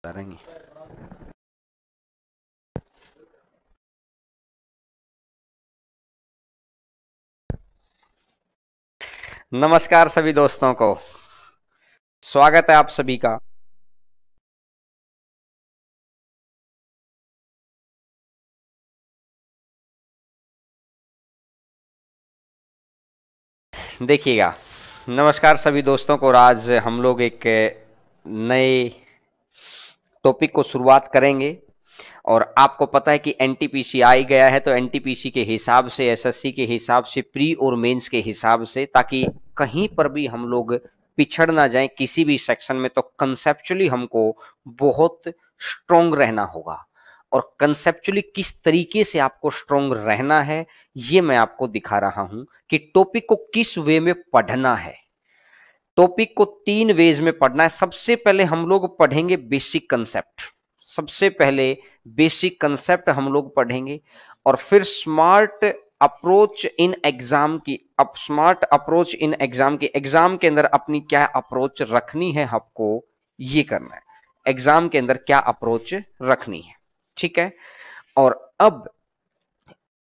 रहेंगे। नमस्कार सभी दोस्तों को, स्वागत है आप सभी का। देखिएगा, नमस्कार सभी दोस्तों को। और आज हम लोग एक नए टॉपिक को शुरुआत करेंगे। और आपको पता है कि एनटीपीसी आ ही गया है, तो एनटीपीसी के हिसाब से, एसएससी के हिसाब से, प्री और मेंस के हिसाब से, ताकि कहीं पर भी हम लोग पिछड़ ना जाएं किसी भी सेक्शन में, तो कंसेप्चुअली हमको बहुत स्ट्रोंग रहना होगा। और कंसेप्चुअली किस तरीके से आपको स्ट्रोंग रहना है, ये मैं आपको दिखा रहा हूं कि टॉपिक को किस वे में पढ़ना है। टॉपिक को 3 वेज में पढ़ना है। सबसे पहले हम लोग पढ़ेंगे बेसिक कंसेप्ट। सबसे पहले बेसिक कंसेप्ट हम लोग पढ़ेंगे, और फिर स्मार्ट अप्रोच इन एग्जाम की। अब स्मार्ट अप्रोच इन एग्जाम की, एग्जाम के अंदर अपनी क्या अप्रोच रखनी है, आपको ये करना है। एग्जाम के अंदर क्या अप्रोच रखनी है, ठीक है। और अब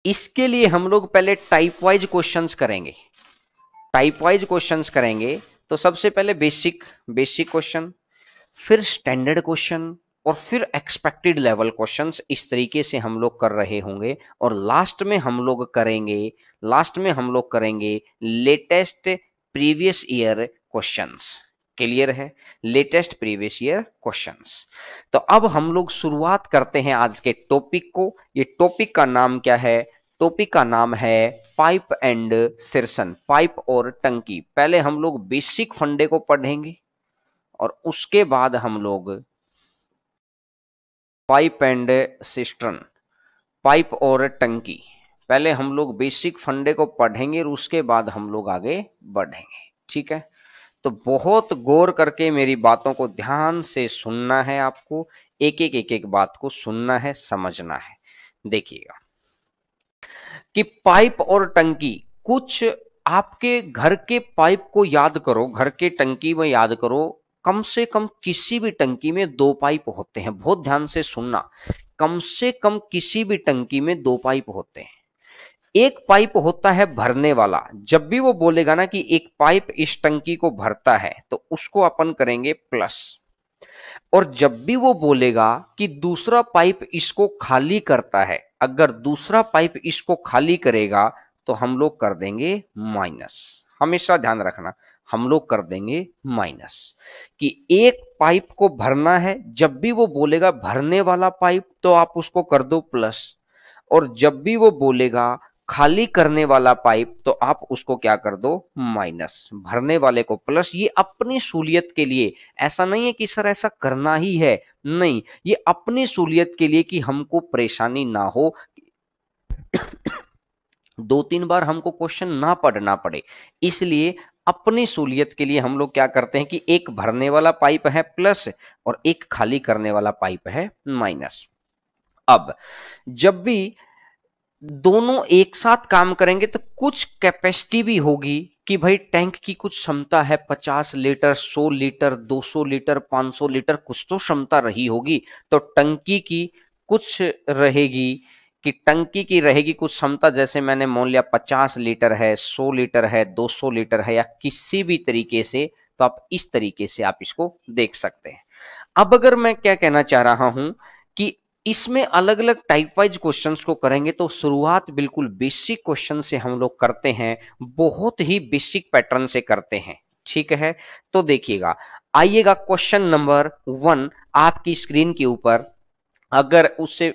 इसके लिए हम लोग पहले टाइप वाइज क्वेश्चंस करेंगे। टाइप वाइज क्वेश्चंस करेंगे, तो सबसे पहले बेसिक बेसिक क्वेश्चन, फिर स्टैंडर्ड क्वेश्चन, और फिर एक्सपेक्टेड लेवल क्वेश्चंस। इस तरीके से हम लोग कर रहे होंगे। और लास्ट में हम लोग करेंगे latest previous year questions. Clear है? Latest previous year questions. तो अब हम लोग शुरुआत करते हैं आज के टॉपिक को। ये टॉपिक का नाम क्या है? टॉपिक का नाम है पाइप एंड सिरसन, पाइप और टंकी। पहले हम लोग बेसिक फंडे को पढ़ेंगे, और उसके बाद हम लोग पाइप एंड सिस्टर्न, पाइप और टंकी। पहले हम लोग बेसिक फंडे को पढ़ेंगे, और उसके बाद हम लोग आगे बढ़ेंगे, ठीक है। तो बहुत गौर करके मेरी बातों को ध्यान से सुनना है आपको। एक एक बात को सुनना है, समझना है। देखिएगा कि पाइप और टंकी, कुछ आपके घर के पाइप को याद करो, घर के टंकी में याद करो। कम से कम किसी भी टंकी में 2 पाइप होते हैं। बहुत ध्यान से सुनना, कम से कम किसी भी टंकी में 2 पाइप होते हैं। एक पाइप होता है भरने वाला। जब भी वो बोलेगा ना कि एक पाइप इस टंकी को भरता है, तो उसको अपन करेंगे प्लस। और जब भी वो बोलेगा कि दूसरा पाइप इसको खाली करता है, अगर दूसरा पाइप इसको खाली करेगा, तो हम लोग कर देंगे माइनस। हमेशा ध्यान रखना, हम लोग कर देंगे माइनस। कि एक पाइप को भरना है, जब भी वो बोलेगा भरने वाला पाइप, तो आप उसको कर दो प्लस। और जब भी वो बोलेगा खाली करने वाला पाइप, तो आप उसको क्या कर दो? माइनस। भरने वाले को प्लस। ये अपनी सहूलियत के लिए, ऐसा नहीं है कि सर ऐसा करना ही है, नहीं, ये अपनी सहूलियत के लिए कि हमको परेशानी ना हो, 2-3 बार हमको क्वेश्चन ना पढ़ना पड़े, इसलिए अपनी सहूलियत के लिए हम लोग क्या करते हैं कि एक भरने वाला पाइप है प्लस, और एक खाली करने वाला पाइप है माइनस। अब जब भी दोनों एक साथ काम करेंगे, तो कुछ कैपेसिटी भी होगी कि भाई टैंक की कुछ क्षमता है 50 लीटर, 100 लीटर, 200 लीटर, 500 लीटर, कुछ तो क्षमता रही होगी। तो टंकी की कुछ रहेगी, कि टंकी की रहेगी कुछ क्षमता। जैसे मैंने मान लिया 50 लीटर है, 100 लीटर है, 200 लीटर है, या किसी भी तरीके से। तो आप इस तरीके से आप इसको देख सकते हैं। अब अगर मैं क्या कहना चाह रहा हूं कि इसमें अलग अलग टाइप वाइज क्वेश्चंस को करेंगे, तो शुरुआत बिल्कुल बेसिक क्वेश्चन से हम लोग करते हैं, बहुत ही बेसिक पैटर्न से करते हैं, ठीक है। तो देखिएगा, आइएगा क्वेश्चन नंबर 1 आपकी स्क्रीन के ऊपर। अगर उससे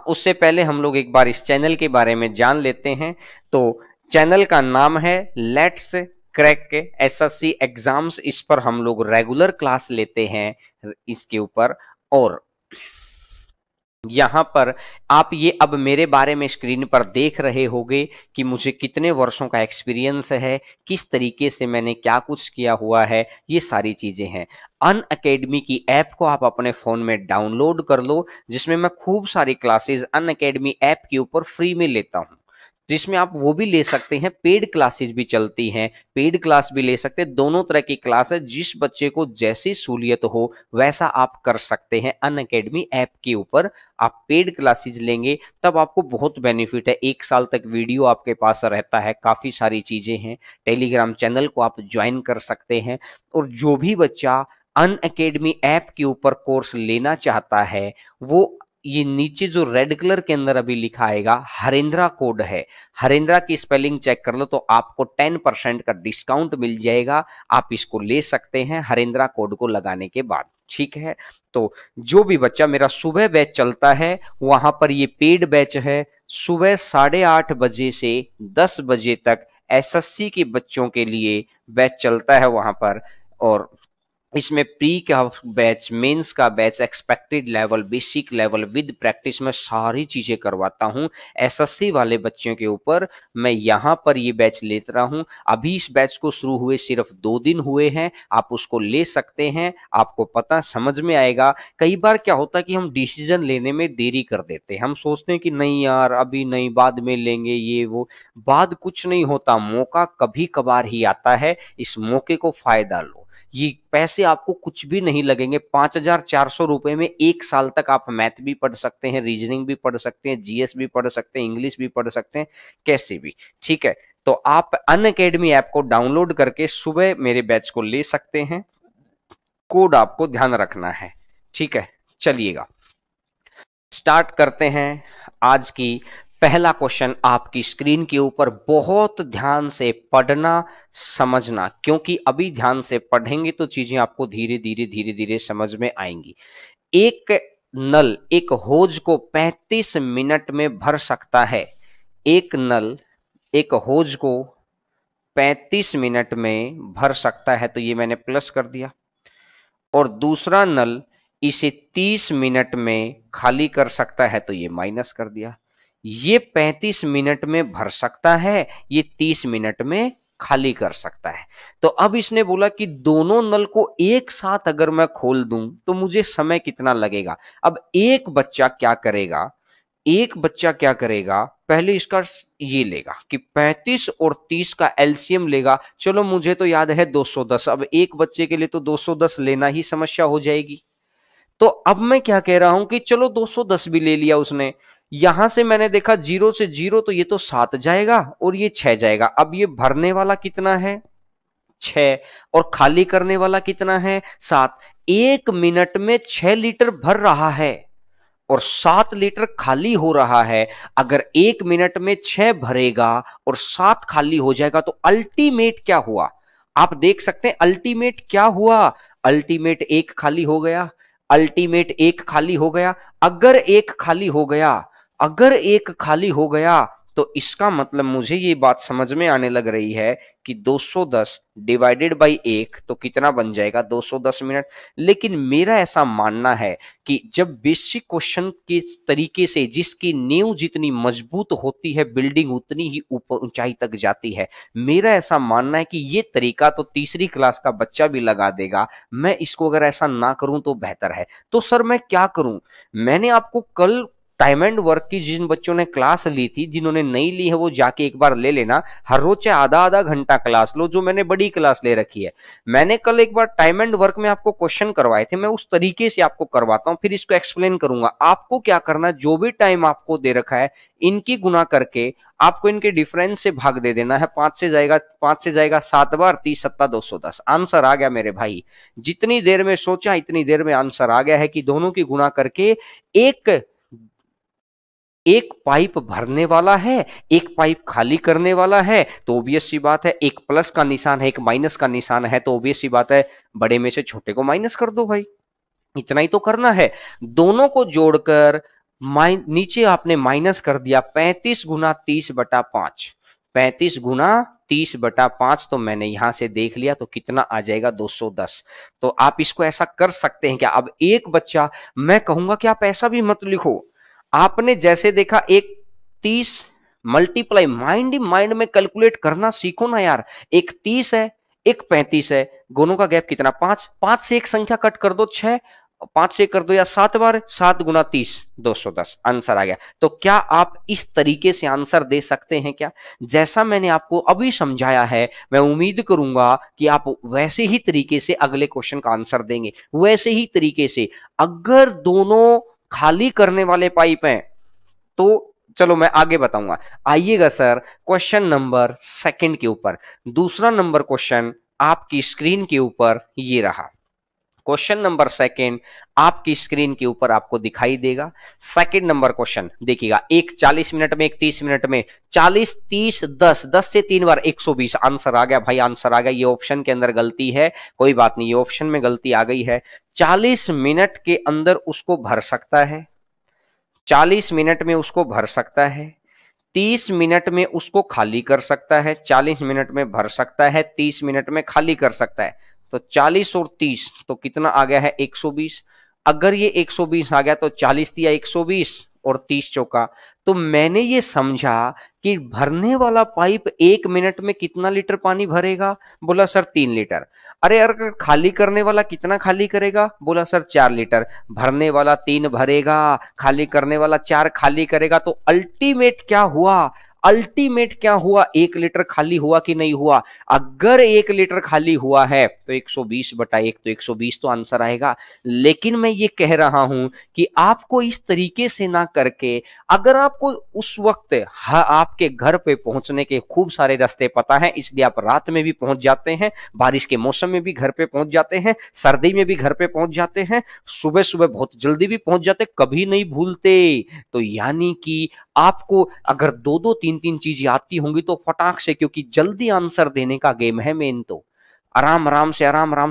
उससे पहले हम लोग एक बार इस चैनल के बारे में जान लेते हैं। तो चैनल का नाम है लेट्स क्रैक एसएससी एग्जाम्स। इस पर हम लोग रेगुलर क्लास लेते हैं इसके ऊपर। और यहां पर आप ये अब मेरे बारे में स्क्रीन पर देख रहे होंगे कि मुझे कितने वर्षों का एक्सपीरियंस है, किस तरीके से मैंने क्या कुछ किया हुआ है, ये सारी चीजें हैं। अनअकैडमी की ऐप को आप अपने फोन में डाउनलोड कर लो, जिसमें मैं खूब सारी क्लासेस अनअकैडमी ऐप के ऊपर फ्री में लेता हूं। जिसमें आप वो भी ले सकते हैं, पेड क्लासेस भी चलती हैं, पेड क्लास भी ले सकते हैं, दोनों तरह की क्लास है। जिस बच्चे को जैसी सहूलियत हो वैसा आप कर सकते हैं। अनअकैडमी ऐप के ऊपर आप पेड क्लासेस लेंगे तब आपको बहुत बेनिफिट है। 1 साल तक वीडियो आपके पास रहता है, काफी सारी चीजें हैं। टेलीग्राम चैनल को आप ज्वाइन कर सकते हैं। और जो भी बच्चा अनअकैडमी ऐप के ऊपर कोर्स लेना चाहता है वो ये नीचे जो रेड कलर के अंदर अभी लिखा आएगा हरेंद्रा कोड है, हरेंद्रा की स्पेलिंग चेक कर लो तो आपको 10% का डिस्काउंट मिल जाएगा। आप इसको ले सकते हैं हरेंद्रा कोड को लगाने के बाद, ठीक है। तो जो भी बच्चा, मेरा सुबह बैच चलता है वहां पर ये पेड बैच है, सुबह 8:30 बजे से 10 बजे तक एसएससी के बच्चों के लिए बैच चलता है वहां पर। और इसमें प्री का बैच, मेंस का batch, expected level, basic level with practice में सारी चीजें करवाता हूं। एसएससी वाले बच्चों के ऊपर मैं यहां पर ये बैच ले रहा हूं। अभी इस बैच को शुरू हुए सिर्फ 2 दिन हुए हैं, आप उसको ले सकते हैं, आपको पता समझ में आएगा। कई बार क्या होता है कि हम डिसीजन लेने में देरी कर देते हैं, हम सोचते हैं कि नहीं यार अभी नहीं, बाद में लेंगे, ये वो। बाद कुछ नहीं होता, मौका कभी कभार ही आता है, इस मौके को फायदा लो। ये पैसे आपको कुछ भी नहीं लगेंगे, 5,400 रुपए में 1 साल तक आप मैथ भी पढ़ सकते हैं, रीजनिंग भी पढ़ सकते हैं, जीएस भी पढ़ सकते हैं, इंग्लिश भी पढ़ सकते हैं, कैसे भी, ठीक है। तो आप अनअकैडमी ऐप को डाउनलोड करके सुबह मेरे बैच को ले सकते हैं। कोड आपको ध्यान रखना है, ठीक है। चलिएगा स्टार्ट करते हैं आज की। पहला क्वेश्चन आपकी स्क्रीन के ऊपर, बहुत ध्यान से पढ़ना समझना, क्योंकि अभी ध्यान से पढ़ेंगे तो चीजें आपको धीरे धीरे धीरे धीरे समझ में आएंगी। एक नल एक होज को 35 मिनट में भर सकता है। एक नल एक होज को 35 मिनट में भर सकता है, तो ये मैंने प्लस कर दिया। और दूसरा नल इसे 30 मिनट में खाली कर सकता है, तो ये माइनस कर दिया। ये 35 मिनट में भर सकता है, ये 30 मिनट में खाली कर सकता है। तो अब इसने बोला कि दोनों नल को एक साथ अगर मैं खोल दूं तो मुझे समय कितना लगेगा। अब एक बच्चा क्या करेगा, एक बच्चा क्या करेगा, पहले इसका ये लेगा कि 35 और 30 का एलसीएम लेगा। चलो मुझे तो याद है 210, अब एक बच्चे के लिए तो 210 लेना ही समस्या हो जाएगी। तो अब मैं क्या कह रहा हूं कि चलो 210 भी ले लिया उसने। यहां से मैंने देखा 0 से 0, तो ये तो 7 जाएगा और ये 6 जाएगा। अब ये भरने वाला कितना है, 6, और खाली करने वाला कितना है, 7। 1 मिनट में 6 लीटर भर रहा है और 7 लीटर खाली हो रहा है। अगर 1 मिनट में 6 भरेगा और 7 खाली हो जाएगा तो अल्टीमेट क्या हुआ, आप देख सकते हैं अल्टीमेट क्या हुआ। अल्टीमेट 1 खाली हो गया, अल्टीमेट 1 खाली हो गया। अगर 1 खाली हो गया, अगर 1 खाली हो गया तो इसका मतलब मुझे ये बात समझ में आने लग रही है कि 210 डिवाइडेड बाई 1 तो कितना बन जाएगा, 210 मिनट। लेकिन मेरा ऐसा मानना है कि जब बेसिक क्वेश्चन के तरीके से, जिसकी नींव जितनी मजबूत होती है बिल्डिंग उतनी ही ऊपर ऊंचाई तक जाती है। मेरा ऐसा मानना है कि ये तरीका तो तीसरी क्लास का बच्चा भी लगा देगा। मैं इसको अगर ऐसा ना करूं तो बेहतर है। तो सर मैं क्या करूं, मैंने आपको कल टाइम एंड वर्क की जिन बच्चों ने क्लास ली थी, जिन्होंने नहीं ली है वो जाके एक बार ले लेना। हर रोज चाहे आधा आधा घंटा क्लास लो, जो मैंने बड़ी क्लास ले रखी है। मैंने कल एक बार टाइम एंड वर्क में आपको क्वेश्चन करवाए थे, मैं उस तरीके से आपको करवाता हूं, फिर इसको एक्सप्लेन करूंगा। आपको क्या करना, जो भी टाइम आपको दे रखा है इनकी गुना करके आपको इनके डिफरेंस से भाग दे देना है। 5 से जाएगा 7 बार, 30 सत्ता 210। आंसर आ गया मेरे भाई, जितनी देर में सोचा इतनी देर में आंसर आ गया है कि दोनों की गुना करके एक पाइप भरने वाला है, एक पाइप खाली करने वाला है। तो ऑब्वियस सी बात है, एक प्लस का निशान है, एक माइनस का निशान है, तो ऑब्वियस सी बात है बड़े में से छोटे को माइनस कर दो भाई। इतना ही तो करना है। दोनों को जोड़कर नीचे आपने माइनस कर दिया 35 गुना 30/5। 35 गुना 30/5 तो मैंने यहां से देख लिया, तो कितना आ जाएगा, 210। तो आप इसको ऐसा कर सकते हैं क्या। अब एक बच्चा, मैं कहूंगा कि आप ऐसा भी मत लिखो, आपने जैसे देखा एक 30 मल्टीप्लाई माइंड में कैलकुलेट करना सीखो ना यार। एक 30 है, एक 35 है, दोनों का गैप कितना, 5। 5 से एक संख्या कट कर दो, 6, 5 से कर दो या 7 बार, 7 गुना 30, 210 आंसर आ गया। तो क्या आप इस तरीके से आंसर दे सकते हैं क्या? जैसा मैंने आपको अभी समझाया है, मैं उम्मीद करूंगा कि आप वैसे ही तरीके से अगले क्वेश्चन का आंसर देंगे। वैसे ही तरीके से अगर दोनों खाली करने वाले पाइप हैं तो चलो मैं आगे बताऊंगा। आइएगा सर क्वेश्चन नंबर सेकंड के ऊपर। दूसरा नंबर क्वेश्चन आपकी स्क्रीन के ऊपर ये रहा। क्वेश्चन नंबर सेकंड आपकी स्क्रीन के ऊपर आपको दिखाई देगा। सेकंड नंबर क्वेश्चन देखिएगा, एक 40 मिनट में, एक 30 मिनट में, 40 30 10, 10 से 3 बार 120 आंसर आ गया भाई, आंसर आ गया। ये ऑप्शन के अंदर गलती है, कोई बात नहीं, ये ऑप्शन में गलती आ गई है। 40 मिनट के अंदर उसको भर सकता है, 40 मिनट में उसको भर सकता है, 30 मिनट में उसको खाली कर सकता है, 40 मिनट में भर सकता है, 30 मिनट में खाली कर सकता है। तो 40 और 30 तो कितना आ गया है 120। अगर ये 120 आ गया तो 40 दिया 120 और 30 चौका। तो मैंने ये समझा कि भरने वाला पाइप 1 मिनट में कितना लीटर पानी भरेगा? बोला सर 3 लीटर। अरे अगर खाली करने वाला कितना खाली करेगा? बोला सर 4 लीटर। भरने वाला 3 भरेगा, खाली करने वाला 4 खाली करेगा। तो अल्टीमेट क्या हुआ? अल्टीमेट क्या हुआ? 1 लीटर खाली हुआ कि नहीं हुआ? अगर 1 लीटर खाली हुआ है तो 120/1, तो 120 तो आंसर आएगा। लेकिन मैं ये कह रहा हूं कि आपको इस तरीके से ना करके, अगर आपको उस वक्त आपके घर पे पहुंचने के खूब सारे रास्ते पता है, इसलिए आप रात में भी पहुंच जाते हैं, बारिश के मौसम में भी घर पे पहुंच जाते हैं, सर्दी में भी घर पे पहुंच जाते हैं, सुबह सुबह बहुत जल्दी भी पहुंच जाते, कभी नहीं भूलते। तो यानी कि आपको अगर 2-2 3-3 चीजें आती होंगी तो फटाक से, क्योंकि जल्दी आंसर देने का गेम है मेन। तो आराम आराम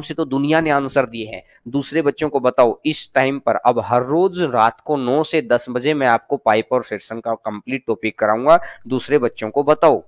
से तो दुनिया ने आंसर दिए हैं। दूसरे बच्चों को बताओ इस टाइम पर, अब हर रोज रात को 9 से 10 बजे मैं आपको पाइप और सेक्शन का कंप्लीट टॉपिक कराऊंगा। दूसरे बच्चों को बताओ।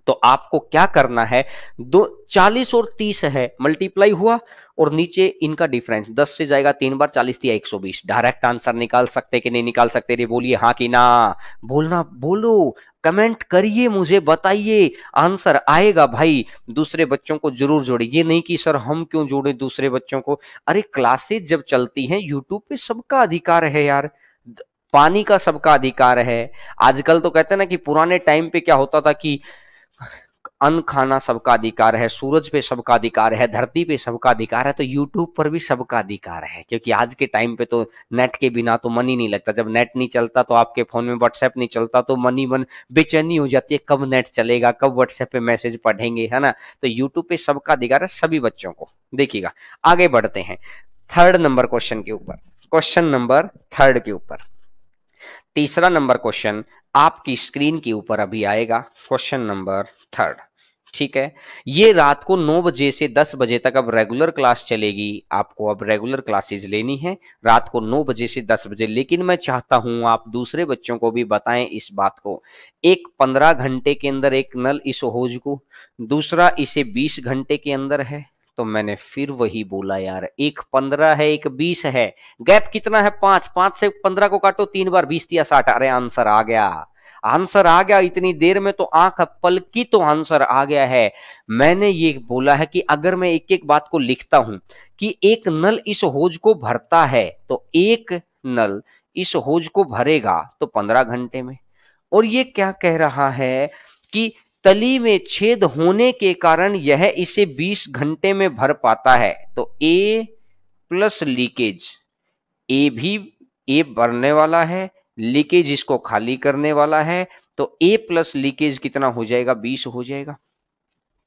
तो आपको क्या करना है, दो 40 और 30 है, मल्टीप्लाई हुआ और नीचे इनका डिफरेंस 10 से जाएगा 3 बार, 40 दिया 120। डायरेक्ट आंसर निकाल सकते कि नहीं निकाल सकते? रे बोलिए हाँ कि ना। बोलना, बोलो, कमेंट करिए, मुझे बताइए। आंसर आएगा भाई। दूसरे बच्चों को जरूर जोड़े, ये नहीं कि सर हम क्यों जोड़े दूसरे बच्चों को। अरे क्लासेज जब चलती हैं यूट्यूब पे, सबका अधिकार है यार, पानी का सबका अधिकार है। आजकल तो कहते हैं ना कि पुराने टाइम पे क्या होता था कि अन्न खाना सबका अधिकार है, सूरज पे सबका अधिकार है, धरती पे सबका अधिकार है, तो यूट्यूब पर भी सबका अधिकार है। क्योंकि आज के टाइम पे तो नेट के बिना तो मन ही नहीं लगता। जब नेट नहीं चलता तो आपके फोन में व्हाट्सएप नहीं चलता तो मन बेचैनी हो जाती है, कब नेट चलेगा, कब व्हाट्सएप पे मैसेज पढ़ेंगे, है ना। तो यूट्यूब पे सबका अधिकार है सभी बच्चों को। देखिएगा आगे बढ़ते हैं थर्ड नंबर क्वेश्चन के ऊपर। क्वेश्चन नंबर थर्ड के ऊपर तीसरा नंबर क्वेश्चन आपकी स्क्रीन के ऊपर अभी आएगा। क्वेश्चन नंबर थर्ड, ठीक है। ये रात को 9 बजे से 10 बजे तक अब रेगुलर क्लास चलेगी। आपको अब रेगुलर क्लासेस लेनी है रात को 9 बजे से 10 बजे। लेकिन मैं चाहता हूं आप दूसरे बच्चों को भी बताएं इस बात को। एक 15 घंटे के अंदर एक नल इस हौज को, दूसरा इसे 20 घंटे के अंदर है। तो मैंने फिर वही बोला यार, एक 15 है एक 20 है, गैप कितना है 5, 5 से 15 को काटो 3 बार, 20 दिया 60। अरे आंसर आ गया, आंसर आ गया। इतनी देर में तो आंख पलकी तो आंसर आ गया है। मैंने ये बोला है कि अगर मैं एक एक बात को लिखता हूं कि एक नल इस हौज को भरता है, तो एक नल इस हौज को भरेगा तो 15 घंटे में। और ये क्या कह रहा है कि तली में छेद होने के कारण यह इसे 20 घंटे में भर पाता है। तो ए प्लस लीकेज, ए भी, ए भरने वाला है, लीकेज इसको खाली करने वाला है, तो ए प्लस लीकेज कितना हो जाएगा 20 हो जाएगा।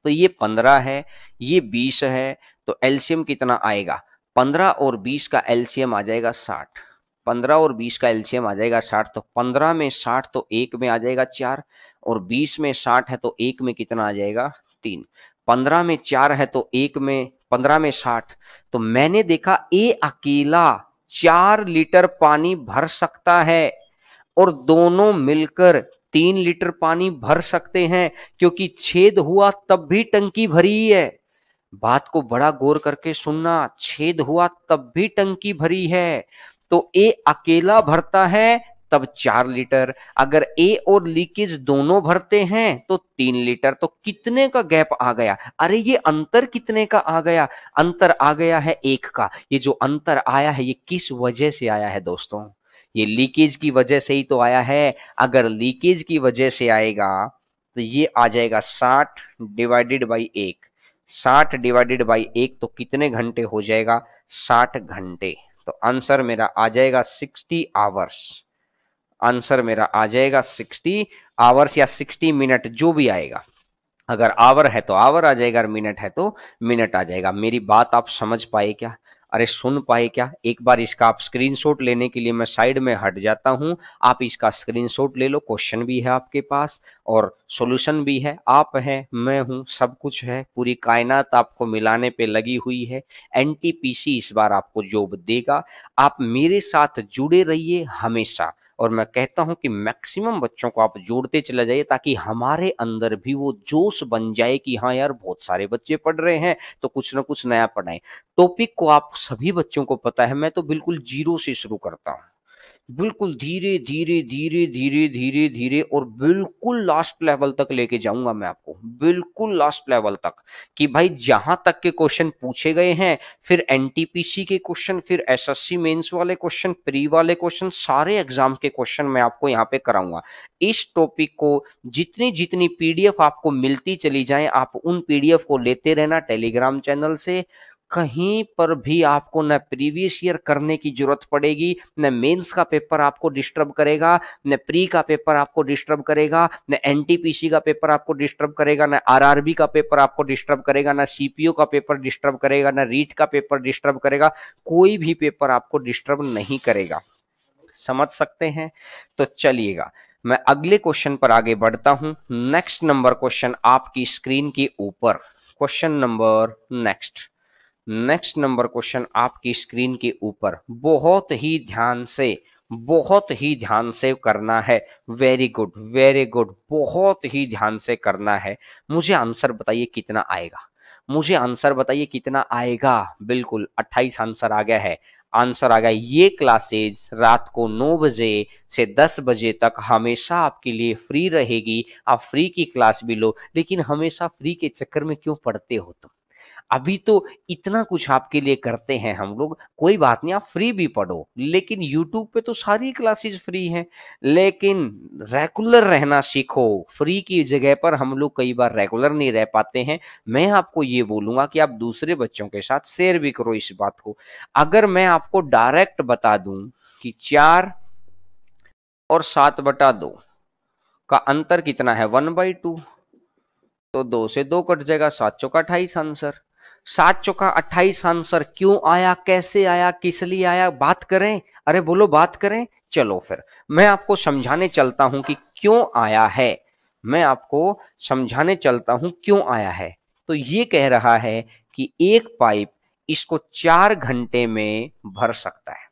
तो ये 15 है, ये 20 है, तो एलसीएम कितना आएगा? 15 और 20 का एलसीएम आ जाएगा 60। 15 और 20 का एलसीएम आ जाएगा 60। तो 15 में 60 तो एक में आ जाएगा 4, और 20 में 60 है तो एक में कितना आ जाएगा 3। 15 में 4 है तो एक में, 15 में 60। तो मैंने देखा ए अकेला 4 लीटर पानी भर सकता है और दोनों मिलकर 3 लीटर पानी भर सकते हैं, क्योंकि छेद हुआ तब भी टंकी भरी है। बात को बड़ा गौर करके सुनना, छेद हुआ तब भी टंकी भरी है। तो ए अकेला भरता है तब 4 लीटर। अगर ए और लीकेज दोनों भरते हैं तो 3 लीटर। तो कितने का गैप आ गया? अरे ये अंतर कितने का आ गया? अंतर आ गया है 1 का। ये जो अंतर आया है ये किस वजह से आया है दोस्तों? ये लीकेज की वजह से ही तो आया है। अगर लीकेज की वजह से आएगा तो ये आ जाएगा 60 डिवाइडेड बाई 1। 60 डिवाइडेड बाई 1 तो कितने घंटे हो जाएगा? 60 घंटे। तो आंसर मेरा आ जाएगा 60 आवर्स। आंसर मेरा आ जाएगा 60 आवर्स या 60 मिनट, जो भी आएगा। अगर आवर है तो आवर आ जाएगा और मिनट है तो मिनट आ जाएगा। मेरी बात आप समझ पाए क्या? अरे सुन पाए क्या? एक बार इसका आप स्क्रीनशॉट लेने के लिए मैं साइड में हट जाता हूं। आप इसका स्क्रीनशॉट ले लो। क्वेश्चन भी है आपके पास और सॉल्यूशन भी है। आप हैं, मैं हूं, सब कुछ है। पूरी कायनात आपको मिलाने पे लगी हुई है। एनटीपीसी इस बार आपको जॉब देगा। आप मेरे साथ जुड़े रहिए हमेशा। और मैं कहता हूं कि मैक्सिमम बच्चों को आप जोड़ते चले जाइए ताकि हमारे अंदर भी वो जोश बन जाए कि हाँ यार बहुत सारे बच्चे पढ़ रहे हैं तो कुछ ना कुछ नया पढ़ाएं। टॉपिक को आप सभी बच्चों को पता है। मैं तो बिल्कुल जीरो से शुरू करता हूं, बिल्कुल धीरे धीरे धीरे धीरे धीरे धीरे और बिल्कुल लास्ट लेवल तक लेके जाऊंगा मैं आपको, बिल्कुल लास्ट लेवल तक, कि भाई जहां तक के क्वेश्चन पूछे गए हैं, फिर एनटीपीसी के क्वेश्चन, फिर एसएससी मेंस वाले क्वेश्चन, प्री वाले क्वेश्चन, सारे एग्जाम के क्वेश्चन मैं आपको यहाँ पे कराऊंगा। इस टॉपिक को जितनी जितनी पीडीएफ आपको मिलती चली जाए, आप उन पीडीएफ को लेते रहना टेलीग्राम चैनल से। कहीं पर भी आपको न प्रीवियस ईयर करने की जरूरत पड़ेगी, न मेंस का पेपर आपको डिस्टर्ब करेगा, न प्री का पेपर आपको डिस्टर्ब करेगा, न एनटीपीसी का पेपर आपको डिस्टर्ब करेगा, न आरआरबी का पेपर आपको डिस्टर्ब करेगा, न सीपीओ का पेपर डिस्टर्ब करेगा, न रीट का पेपर डिस्टर्ब करेगा। कोई भी पेपर आपको डिस्टर्ब नहीं करेगा। समझ सकते हैं? तो चलिएगा मैं अगले क्वेश्चन पर आगे बढ़ता हूं। नेक्स्ट नंबर क्वेश्चन आपकी स्क्रीन के ऊपर। Question number next number question आपकी स्क्रीन के ऊपर। बहुत ही ध्यान से करना है। वेरी गुड वेरी गुड, बहुत ही ध्यान से करना है। मुझे आंसर बताइए कितना आएगा? मुझे आंसर बताइए कितना आएगा? बिल्कुल 28 आंसर आ गया है। आंसर आ गया। ये क्लासेज रात को 9 बजे से 10 बजे तक हमेशा आपके लिए फ्री रहेगी। आप फ्री की क्लास भी लो, लेकिन हमेशा फ्री के चक्कर में क्यों पढ़ते हो तुम? अभी तो इतना कुछ आपके लिए करते हैं हम लोग, कोई बात नहीं, आप फ्री भी पढ़ो, लेकिन YouTube पे तो सारी क्लासेस फ्री हैं। लेकिन रेगुलर रहना सीखो। फ्री की जगह पर हम लोग कई बार रेगुलर नहीं रह पाते हैं। मैं आपको ये बोलूंगा कि आप दूसरे बच्चों के साथ शेयर भी करो इस बात को। अगर मैं आपको डायरेक्ट बता दूं कि 4 और 7/2 का अंतर कितना है, 1/2, तो 2 से 2 कट जाएगा, 7 चौका 28 आंसर। 7 चौका 28 आंसर क्यों आया, कैसे आया, किस लिए आया, बात करें। अरे बोलो, बात करें। चलो फिर मैं आपको समझाने चलता हूं कि क्यों आया है। मैं आपको समझाने चलता हूं क्यों आया है। तो ये कह रहा है कि एक पाइप इसको 4 घंटे में भर सकता है।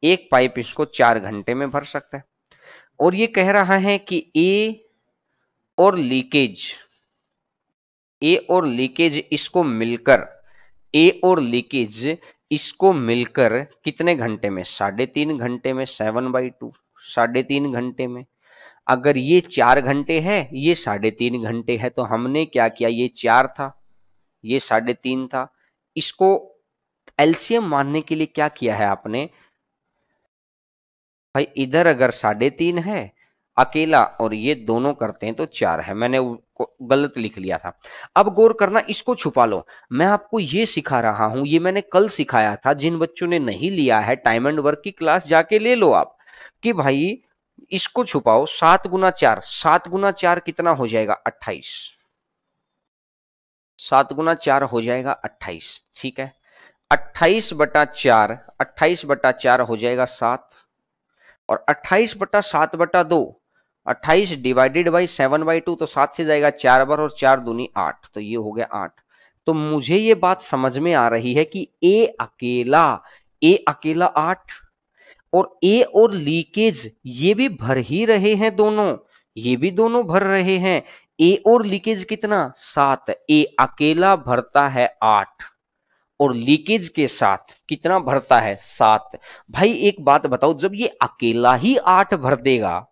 एक पाइप इसको 4 घंटे में भर सकता है। और ये कह रहा है कि और लीकेज ए और लीकेज इसको मिलकर, ए और लीकेज इसको मिलकर कितने घंटे में, 3.5 घंटे में, 7/2, 3.5 घंटे में। अगर ये 4 घंटे है, ये 3.5 घंटे है, तो हमने क्या किया, ये 4 था, ये 3.5 था। इसको एलसीएम मानने के लिए क्या किया है आपने भाई, इधर अगर 3.5 है अकेला और ये दोनों करते हैं तो 4 है। मैंने गलत लिख लिया था। अब गौर करना, इसको छुपा लो। मैं आपको ये सिखा रहा हूं, ये मैंने कल सिखाया था। जिन बच्चों ने नहीं लिया है टाइम एंड वर्क की क्लास जाके ले लो आप, कि भाई इसको छुपाओ। 7 गुना 4, 7 गुना 4 कितना हो जाएगा, 28। 7 गुना 4 हो जाएगा 28, ठीक है। 28/4, 28/4 हो जाएगा 7। और 28/7/2, 28 डिवाइडेड बाई 7/2, तो 7 से जाएगा 4 बार और 4 दूनी 8, तो ये हो गया 8। तो मुझे ये बात समझ में आ रही है कि ए अकेला 8, और ए और लीकेज ये भी भर ही रहे हैं दोनों, ये भी दोनों भर रहे हैं। ए और लीकेज कितना, 7, ए अकेला भरता है 8। और लीकेज के साथ कितना भरता है 7। भाई एक बात बताओ, जब ये अकेला ही 8 भर देगा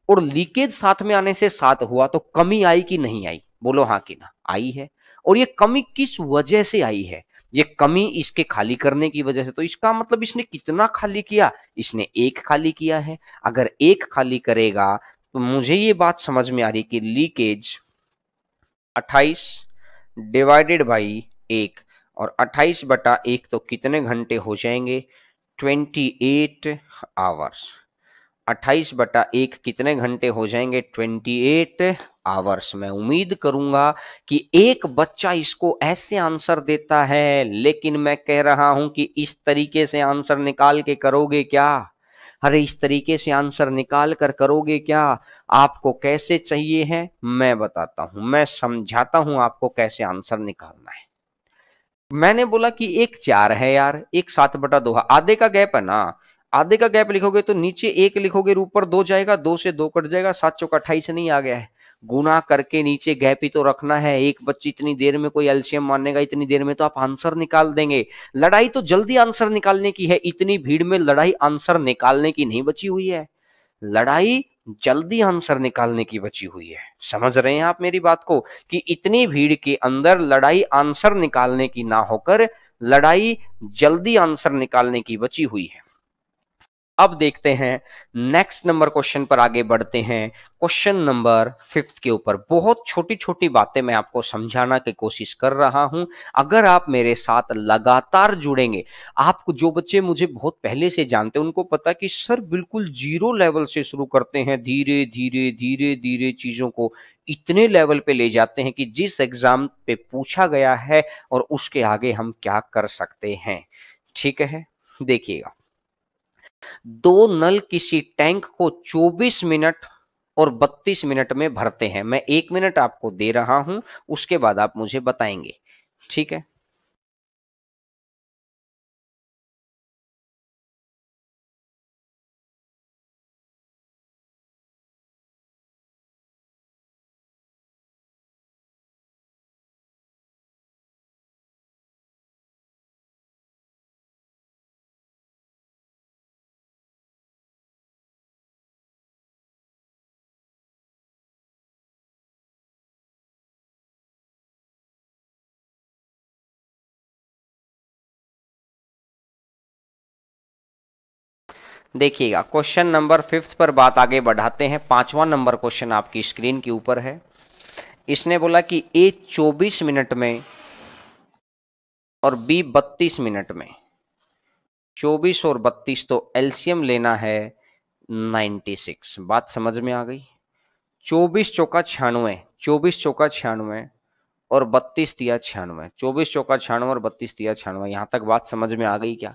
और लीकेज साथ में आने से 7 हुआ, तो कमी आई कि नहीं आई? बोलो हाँ कि ना, आई है। और ये कमी किस वजह से आई है? ये कमी इसके खाली करने की वजह से। तो इसका मतलब इसने कितना खाली किया? इसने 1 खाली किया है। अगर 1 खाली करेगा तो मुझे ये बात समझ में आ रही कि लीकेज 28 डिवाइडेड बाई 1, और 28/1 तो कितने घंटे हो जाएंगे? 28 आवर्स। 28/1 कितने घंटे हो जाएंगे? 28 आवर्स। मैं उम्मीद करूंगा कि एक बच्चा इसको ऐसे आंसर देता है, लेकिन मैं कह रहा हूं कि इस तरीके से आंसर निकाल के करोगे क्या? अरे इस तरीके से आंसर निकाल कर करोगे क्या? आपको कैसे चाहिए है मैं बताता हूं, मैं समझाता हूं आपको कैसे आंसर निकालना है। मैंने बोला कि एक 4 है यार, एक 7/2 है, आधे का गैप है ना। आधे का गैप लिखोगे तो नीचे 1 लिखोगे, ऊपर 2 जाएगा, 2 से 2 कट जाएगा, 7 चौक 28 नहीं आ गया है। गुना करके नीचे गैप ही तो रखना है। एक बच्ची इतनी देर में कोई एलसीएम मानेगा, इतनी देर में तो आप आंसर निकाल देंगे। लड़ाई तो जल्दी आंसर निकालने की है, इतनी भीड़ में लड़ाई आंसर निकालने की नहीं बची हुई है। लड़ाई जल्दी आंसर निकालने की बची हुई है। समझ रहे हैं आप मेरी बात को, कि इतनी भीड़ के अंदर लड़ाई आंसर निकालने की ना होकर लड़ाई जल्दी आंसर निकालने की बची हुई है। अब देखते हैं नेक्स्ट नंबर क्वेश्चन पर आगे बढ़ते हैं। क्वेश्चन नंबर 5 के ऊपर बहुत छोटी छोटी बातें मैं आपको समझाना की कोशिश कर रहा हूं। अगर आप मेरे साथ लगातार जुड़ेंगे, आपको जो बच्चे मुझे बहुत पहले से जानते हैं उनको पता कि सर बिल्कुल जीरो लेवल से शुरू करते हैं, धीरे धीरे धीरे धीरे चीजों को इतने लेवल पे ले जाते हैं कि जिस एग्जाम पे पूछा गया है और उसके आगे हम क्या कर सकते हैं। ठीक है, देखिएगा। 2 नल किसी टैंक को 24 मिनट और 32 मिनट में भरते हैं। मैं 1 मिनट आपको दे रहा हूं, उसके बाद आप मुझे बताएंगे। ठीक है, देखिएगा क्वेश्चन नंबर 5 पर बात आगे बढ़ाते हैं। 5वां नंबर क्वेश्चन आपकी स्क्रीन के ऊपर है। इसने बोला कि ए 24 मिनट में और बी 32 मिनट में। 24 और 32 तो एलसीएम लेना है 96। बात समझ में आ गई? 24 चौका 96, 24 चौका 96 और 32 तिया 96, 24 चौका 96 और 32 तिया 96। यहां तक बात समझ में आ गई क्या?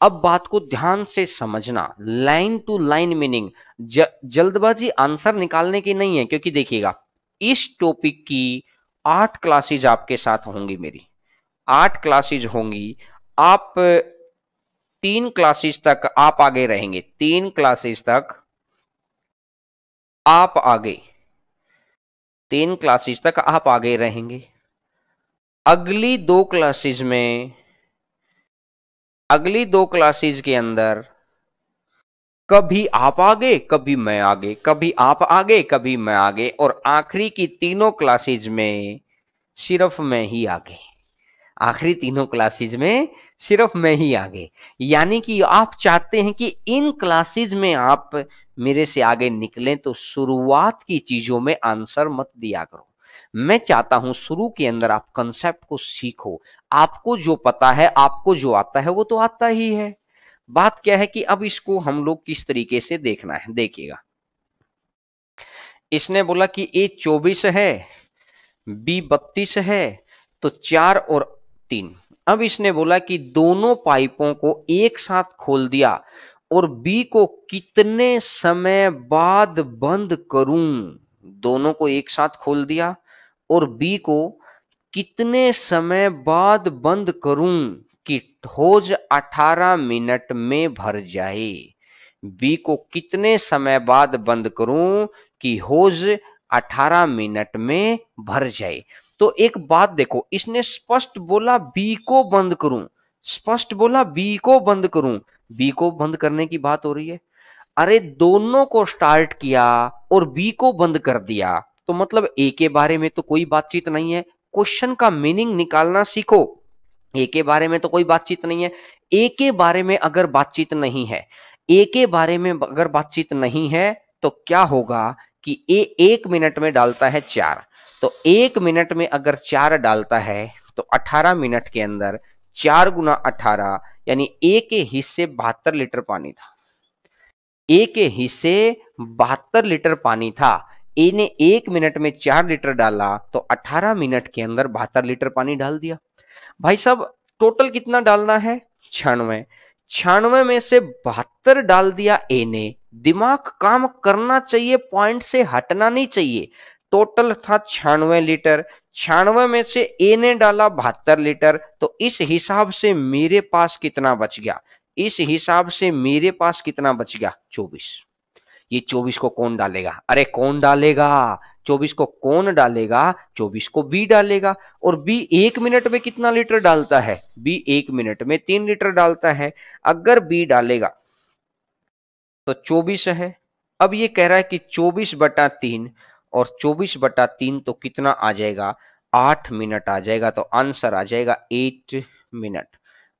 अब बात को ध्यान से समझना, लाइन टू लाइन मीनिंग। जल्दबाजी आंसर निकालने की नहीं है, क्योंकि देखिएगा इस टॉपिक की 8 क्लासेज आपके साथ होंगी, मेरी 8 क्लासेज होंगी। आप 3 क्लासेज तक आप आगे रहेंगे, 3 क्लासेज तक आप आगे, 3 क्लासेज तक आप आगे रहेंगे। अगली 2 क्लासेज में, अगली 2 क्लासेज के अंदर कभी आप आगे कभी मैं आगे, कभी आप आगे कभी मैं आगे, और आखिरी की तीनों क्लासेज में सिर्फ मैं ही आगे। आखिरी तीनों क्लासेज में सिर्फ मैं ही आगे। यानी कि आप चाहते हैं कि इन क्लासेज में आप मेरे से आगे निकलें, तो शुरुआत की चीजों में आंसर मत दिया करो। मैं चाहता हूं शुरू के अंदर आप कंसेप्ट को सीखो। आपको जो पता है, आपको जो आता है वो तो आता ही है। बात क्या है कि अब इसको हम लोग किस तरीके से देखना है, देखिएगा। इसने बोला कि ए 24 है, बी 32 है, तो 4 और 3। अब इसने बोला कि दोनों पाइपों को एक साथ खोल दिया और बी को कितने समय बाद बंद करूं। दोनों को एक साथ खोल दिया और बी को कितने समय बाद बंद करूं कि होज 18 मिनट में भर जाए। बी को कितने समय बाद बंद करूं कि होज 18 मिनट में भर जाए। तो एक बात देखो, इसने स्पष्ट बोला बी को बंद करूं, स्पष्ट बोला बी को बंद करूं, बी को बंद करने की बात हो रही है। अरे दोनों को स्टार्ट किया और बी को बंद कर दिया, तो मतलब ए के बारे में तो कोई बातचीत नहीं है। क्वेश्चन का मीनिंग निकालना सीखो। ए के बारे में तो कोई बातचीत नहीं है। ए के बारे में अगर बातचीत नहीं है, ए के बारे में अगर बातचीत नहीं है तो क्या होगा कि ए 1 मिनट में डालता है 4, तो 1 मिनट में अगर 4 डालता है तो 18 मिनट के अंदर 4 गुना 18 यानी ए के हिस्से 72 लीटर पानी था। ए के हिस्से 72 लीटर पानी था। ए ने 1 मिनट में 4 लीटर डाला तो 18 मिनट के अंदर 72 लीटर पानी डाल दिया। भाई साहब टोटल कितना डालना है? 96। 96 में से 72 डाल दिया ए ने। दिमाग काम करना चाहिए, पॉइंट से हटना नहीं चाहिए। टोटल था 96 लीटर, 96 में से ए ने डाला 72 लीटर, तो इस हिसाब से मेरे पास कितना बच गया? इस हिसाब से मेरे पास कितना बच गया? 24। ये 24 को कौन डालेगा? अरे कौन डालेगा? 24 को कौन डालेगा? 24 को बी डालेगा। और बी 1 मिनट में कितना लीटर डालता है? बी 1 मिनट में 3 लीटर डालता है। अगर बी डालेगा तो 24 है। अब ये कह रहा है कि 24/3, और 24/3 तो कितना आ जाएगा? 8 मिनट आ जाएगा। तो आंसर आ जाएगा 8 मिनट।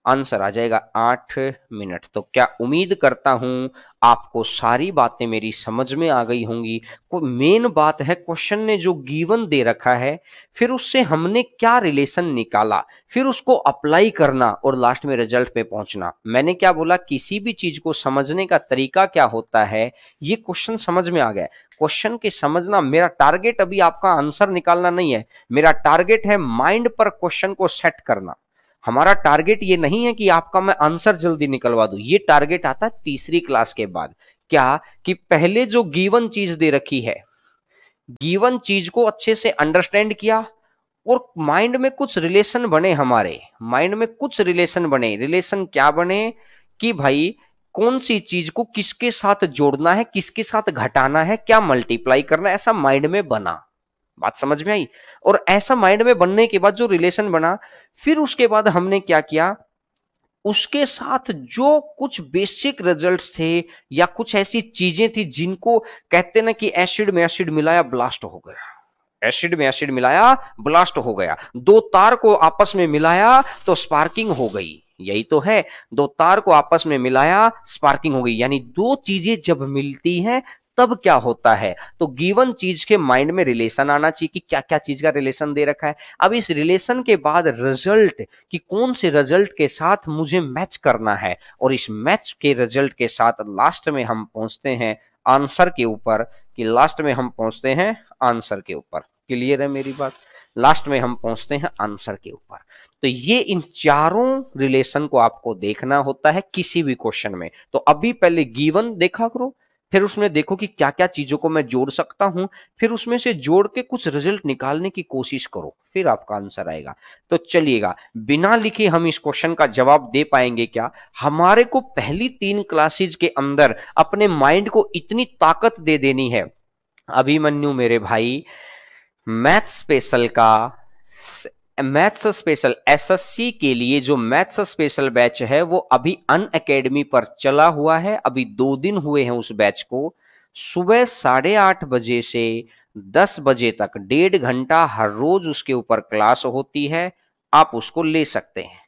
आंसर आ जाएगा 8 मिनट। तो क्या उम्मीद करता हूं आपको सारी बातें मेरी समझ में आ गई होंगी। को मेन बात है क्वेश्चन ने जो गिवन दे रखा है, फिर उससे हमने क्या रिलेशन निकाला, फिर उसको अप्लाई करना और लास्ट में रिजल्ट पे पहुंचना। मैंने क्या बोला? किसी भी चीज को समझने का तरीका क्या होता है, ये क्वेश्चन समझ में आ गया। क्वेश्चन के समझना, मेरा टारगेट अभी आपका आंसर निकालना नहीं है, मेरा टारगेट है माइंड पर क्वेश्चन को सेट करना। हमारा टारगेट ये नहीं है कि आपका मैं आंसर जल्दी निकलवा दूं, ये टारगेट आता है तीसरी क्लास के बाद। क्या कि पहले जो गिवन चीज दे रखी है, गिवन चीज को अच्छे से अंडरस्टैंड किया और माइंड में कुछ रिलेशन बने, हमारे माइंड में कुछ रिलेशन बने। रिलेशन क्या बने कि भाई कौन सी चीज को किसके साथ जोड़ना है, किसके साथ घटाना है, क्या मल्टीप्लाई करना है, ऐसा माइंड में बना। बात समझ में आई? और ऐसा माइंड में बनने के बाद जो रिलेशन बना, फिर उसके बाद हमने क्या किया, उसके साथ जो कुछ बेसिक रिजल्ट्स थे या कुछ ऐसी चीजें थी जिनको कहते ना कि एसिड में एसिड मिलाया ब्लास्ट हो गया, एसिड में एसिड मिलाया ब्लास्ट हो गया, दो तार को आपस में मिलाया तो स्पार्किंग हो गई। यही तो है, दो तार को आपस में मिलाया स्पार्किंग हो गई। यानी दो चीजें जब मिलती हैं तब क्या होता है, तो गिवन चीज के माइंड में रिलेशन आना चाहिए कि क्या क्या चीज का रिलेशन दे रखा है। अब इस रिलेशन के बाद रिजल्ट कि कौन से रिजल्ट के साथ मुझे मैच करना है, और इस मैच के रिजल्ट के साथ लास्ट में हम पहुंचते हैं आंसर के ऊपर, कि लास्ट में हम पहुंचते हैं आंसर के ऊपर। क्लियर है मेरी बात? लास्ट में हम पहुंचते हैं आंसर के ऊपर। तो ये इन चारों रिलेशन को आपको देखना होता है किसी भी क्वेश्चन में। तो अभी पहले गिवन देखा करो, फिर उसमें देखो कि क्या क्या चीजों को मैं जोड़ सकता हूं, फिर उसमें से जोड़ के कुछ रिजल्ट निकालने की कोशिश करो, फिर आपका आंसर आएगा। तो चलिएगा, बिना लिखे हम इस क्वेश्चन का जवाब दे पाएंगे क्या? हमारे को पहली 3 क्लासेज के अंदर अपने माइंड को इतनी ताकत दे देनी है। अभिमन्यु मेरे भाई, मैथ्स स्पेशल का, मैथ्स स्पेशल एसएससी के लिए जो मैथ्स स्पेशल बैच है वो अभी अनअकैडमी पर चला हुआ है। अभी 2 दिन हुए हैं उस बैच को। सुबह 8:30 बजे से 10 बजे तक 1.5 घंटा हर रोज उसके ऊपर क्लास होती है, आप उसको ले सकते हैं।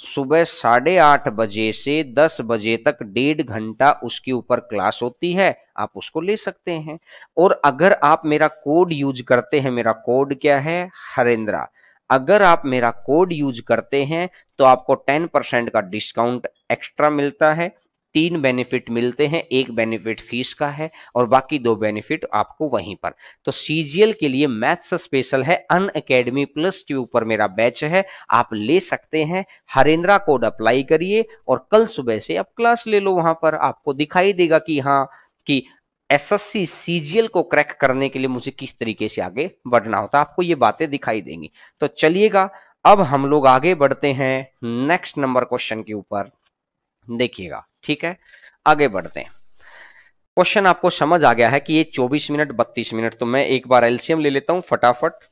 सुबह 8:30 बजे से 10 बजे तक 1.5 घंटा उसके ऊपर क्लास होती है, आप उसको ले सकते हैं। और अगर आप मेरा कोड यूज करते हैं, मेरा कोड क्या है? हरेंद्रा। अगर आप मेरा कोड यूज करते हैं तो आपको 10% का डिस्काउंट एक्स्ट्रा मिलता है। 3 बेनिफिट मिलते हैं, एक बेनिफिट फीस का है और बाकी 2 बेनिफिट आपको वहीं पर। तो सीजीएल के लिए मैथ्स स्पेशल है, अनअकैडमी प्लस के ऊपर मेरा बैच है, आप ले सकते हैं। हरेंद्रा कोड अप्लाई करिए और कल सुबह से आप क्लास ले लो। वहां पर आपको दिखाई देगा कि हाँ, कि एसएससी सीजीएल को क्रैक करने के लिए मुझे किस तरीके से आगे बढ़ना होता है, आपको ये बातें दिखाई देंगी। तो चलिएगा, अब हम लोग आगे बढ़ते हैं नेक्स्ट नंबर क्वेश्चन के ऊपर। देखिएगा, ठीक है, आगे बढ़ते हैं। क्वेश्चन आपको समझ आ गया है कि ये 24 मिनट 32 मिनट। तो मैं एक बार एलसीएम ले लेता हूं फटाफट।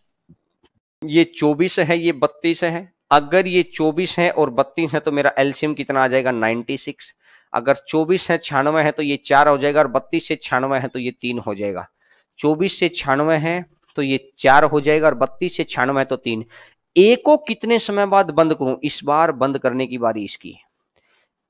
ये 24 है, ये 32 है। अगर ये 24 है और 32 है तो मेरा एलसीएम कितना आ जाएगा 96। अगर 24 है 96 है तो ये 4 हो जाएगा, और 32 से 96 है तो ये 3 हो जाएगा। 24 से 96 है तो ये 4 हो जाएगा, और 32 से 96 है तो 3। ए को कितने समय बाद बंद करूं? इस बार बंद करने की बारी इसकी है।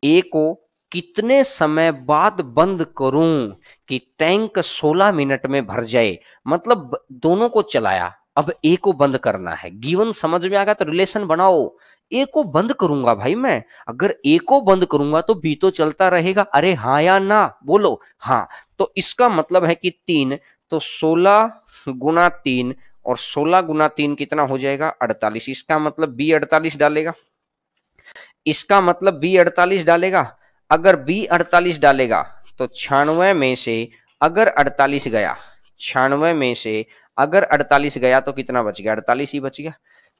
ए को कितने समय बाद बंद करूं कि टैंक 16 मिनट में भर जाए? मतलब दोनों को चलाया, अब ए को बंद करना है। गिवन समझ में आ गया तो रिलेशन बनाओ। ए को बंद करूंगा भाई मैं, अगर ए को बंद करूंगा तो बी तो चलता रहेगा। अरे हाँ या ना बोलो? हाँ। तो इसका मतलब है कि 3, तो 16 गुना 3, और 16 गुना 3 कितना हो जाएगा 48। इसका मतलब बी 48 डालेगा, इसका मतलब बी 48 डालेगा। अगर बी 48 डालेगा तो 96 में से अगर 48 गया, 96 में से अगर 48 गया तो कितना बच गया? 48 ही बच गया।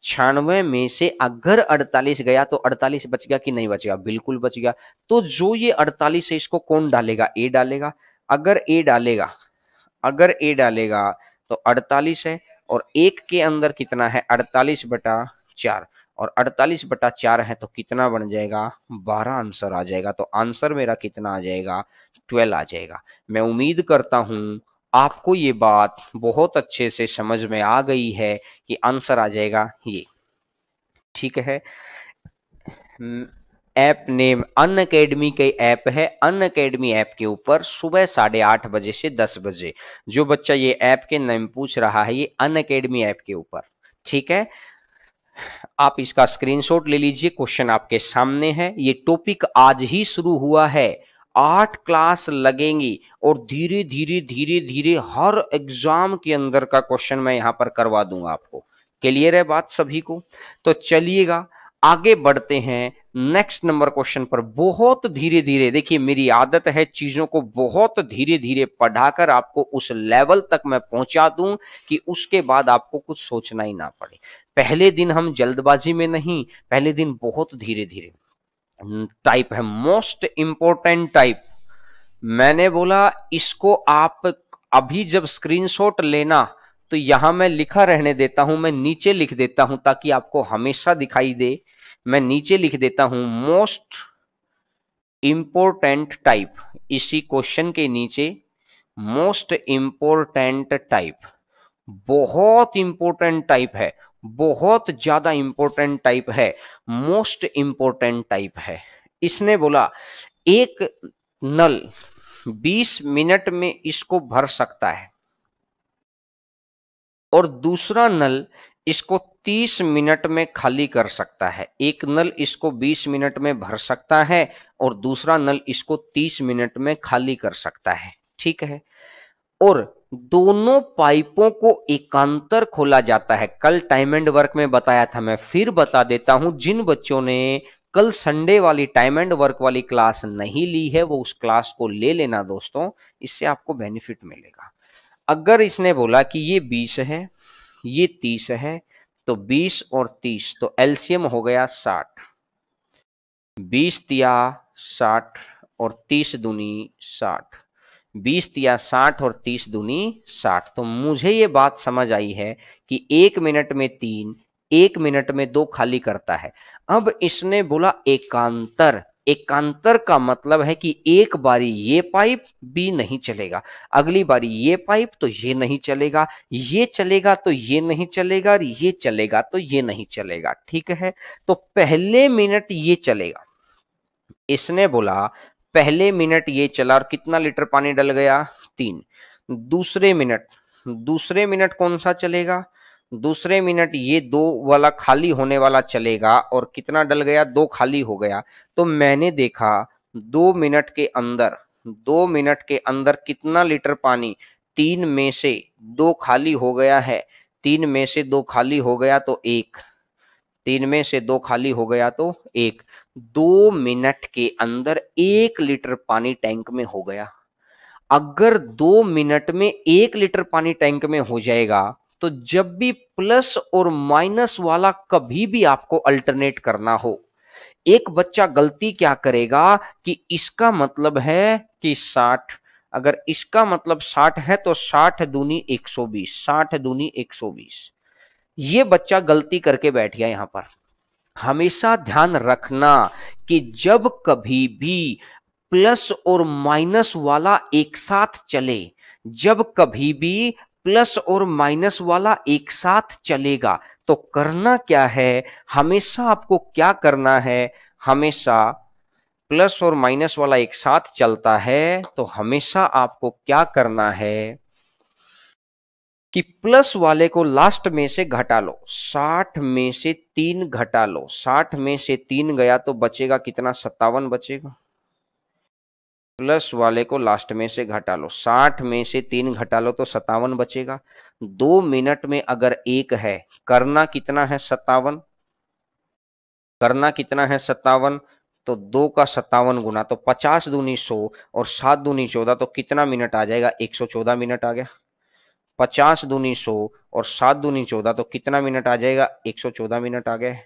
96 में से अगर 48 गया तो 48 बच गया कि नहीं बच गया? बिल्कुल बच गया। तो जो ये 48 है इसको कौन डालेगा? ए डालेगा। अगर ए डालेगा, अगर ए डालेगा तो 48 है, और एक के अंदर कितना है 48/4, और 48/4 है तो कितना बन जाएगा 12 आंसर आ जाएगा। तो आंसर मेरा कितना आ जाएगा 12 आ जाएगा। मैं उम्मीद करता हूं आपको ये बात बहुत अच्छे से समझ में आ गई है कि आंसर आ जाएगा ये। ठीक है। ऐप नेम अनअकैडमी के ऐप है। अनअकैडमी ऐप के ऊपर सुबह 8:30 बजे से 10 बजे जो बच्चा ये ऐप के नाम पूछ रहा है, ये अनअकैडमी ऐप के ऊपर। ठीक है, आप इसका स्क्रीनशॉट ले लीजिए। क्वेश्चन आपके सामने है। ये टॉपिक आज ही शुरू हुआ है, 8 क्लास लगेंगी, और धीरे धीरे धीरे धीरे हर एग्जाम के अंदर का क्वेश्चन मैं यहां पर करवा दूंगा आपको। क्लियर है बात सभी को? तो चलिएगा आगे बढ़ते हैं नेक्स्ट नंबर क्वेश्चन पर। बहुत धीरे धीरे, देखिए मेरी आदत है चीजों को बहुत धीरे धीरे पढ़ाकर आपको उस लेवल तक मैं पहुंचा दूं कि उसके बाद आपको कुछ सोचना ही ना पड़े। पहले दिन हम जल्दबाजी में नहीं, पहले दिन बहुत धीरे धीरे। टाइप है मोस्ट इंपोर्टेंट टाइप। मैंने बोला इसको आप अभी जब स्क्रीनशॉट लेना तो यहां मैं लिखा रहने देता हूं, मैं नीचे लिख देता हूं ताकि आपको हमेशा दिखाई दे। मैं नीचे लिख देता हूं मोस्ट इंपोर्टेंट टाइप, इसी क्वेश्चन के नीचे मोस्ट इंपोर्टेंट टाइप। बहुत इंपोर्टेंट टाइप है, बहुत ज्यादा इंपोर्टेंट टाइप है, मोस्ट इंपोर्टेंट टाइप है। इसने बोला एक नल 20 मिनट में इसको भर सकता है, और दूसरा नल इसको 30 मिनट में खाली कर सकता है। एक नल इसको 20 मिनट में भर सकता है, और दूसरा नल इसको 30 मिनट में खाली कर सकता है। ठीक है, और दोनों पाइपों को एकांतर खोला जाता है। कल टाइम एंड वर्क में बताया था, मैं फिर बता देता हूं। जिन बच्चों ने कल संडे वाली टाइम एंड वर्क वाली क्लास नहीं ली है वो उस क्लास को ले लेना दोस्तों, इससे आपको बेनिफिट मिलेगा। अगर इसने बोला कि ये 20 है, ये 30 है, तो 20 और 30 तो एलसीएम हो गया 60। 20 तिया 60 और 30 दूनी 60। 20 तिया 60 और 30 दूनी 60। तो मुझे ये बात समझ आई है कि 1 मिनट में 3, 1 मिनट में 2 खाली करता है। अब इसने बोला एकांतर। एकांतर का मतलब है कि एक बारी ये पाइप भी नहीं चलेगा, अगली बारी ये पाइप तो ये नहीं चलेगा, ये चलेगा तो ये नहीं चलेगा, और ये चलेगा तो ये नहीं चलेगा। ठीक है, तो पहले मिनट ये चलेगा। इसने बोला पहले मिनट ये चला और कितना लीटर पानी डल गया 3। दूसरे मिनट कौन सा चलेगा? दूसरे मिनट ये 2 वाला खाली होने वाला चलेगा, और कितना डल गया 2 खाली हो गया। तो मैंने देखा 2 मिनट के अंदर, 2 मिनट के अंदर कितना लीटर पानी 3 में से 2 खाली हो गया है। 3 में से 2 खाली हो गया तो 1, 3 में से 2 खाली हो गया तो 1। 2 मिनट के अंदर 1 लीटर पानी टैंक में हो गया। अगर 2 मिनट में 1 लीटर पानी टैंक में हो जाएगा तो जब भी प्लस और माइनस वाला कभी भी आपको अल्टरनेट करना हो, एक बच्चा गलती क्या करेगा कि इसका मतलब है कि 60, अगर इसका मतलब 60 है तो 60 दूनी 120, 60 दूनी 120। ये बच्चा गलती करके बैठ गया यहां पर। हमेशा ध्यान रखना कि जब कभी भी प्लस और माइनस वाला एक साथ चले, जब कभी भी प्लस और माइनस वाला एक साथ चलेगा तो करना क्या है, हमेशा आपको क्या करना है, हमेशा प्लस और माइनस वाला एक साथ चलता है तो हमेशा आपको क्या करना है कि प्लस वाले को लास्ट में से घटा लो। 60 में से 3 घटा लो, 60 में से 3 गया तो बचेगा कितना, 57 बचेगा। प्लस वाले को लास्ट में से घटा लो, 60 में से 3 घटा लो तो 57 बचेगा। 2 मिनट में अगर एक है, करना कितना है 57, करना कितना है 57, तो 2 का 57 गुना तो 50 दूनी 100 और 7 दूनी 14 तो कितना मिनट आ जाएगा, 114 मिनट आ गया। 50 दूनी 100 और 7 दूनी 14 तो कितना मिनट आ जाएगा, 114 मिनट आ गए।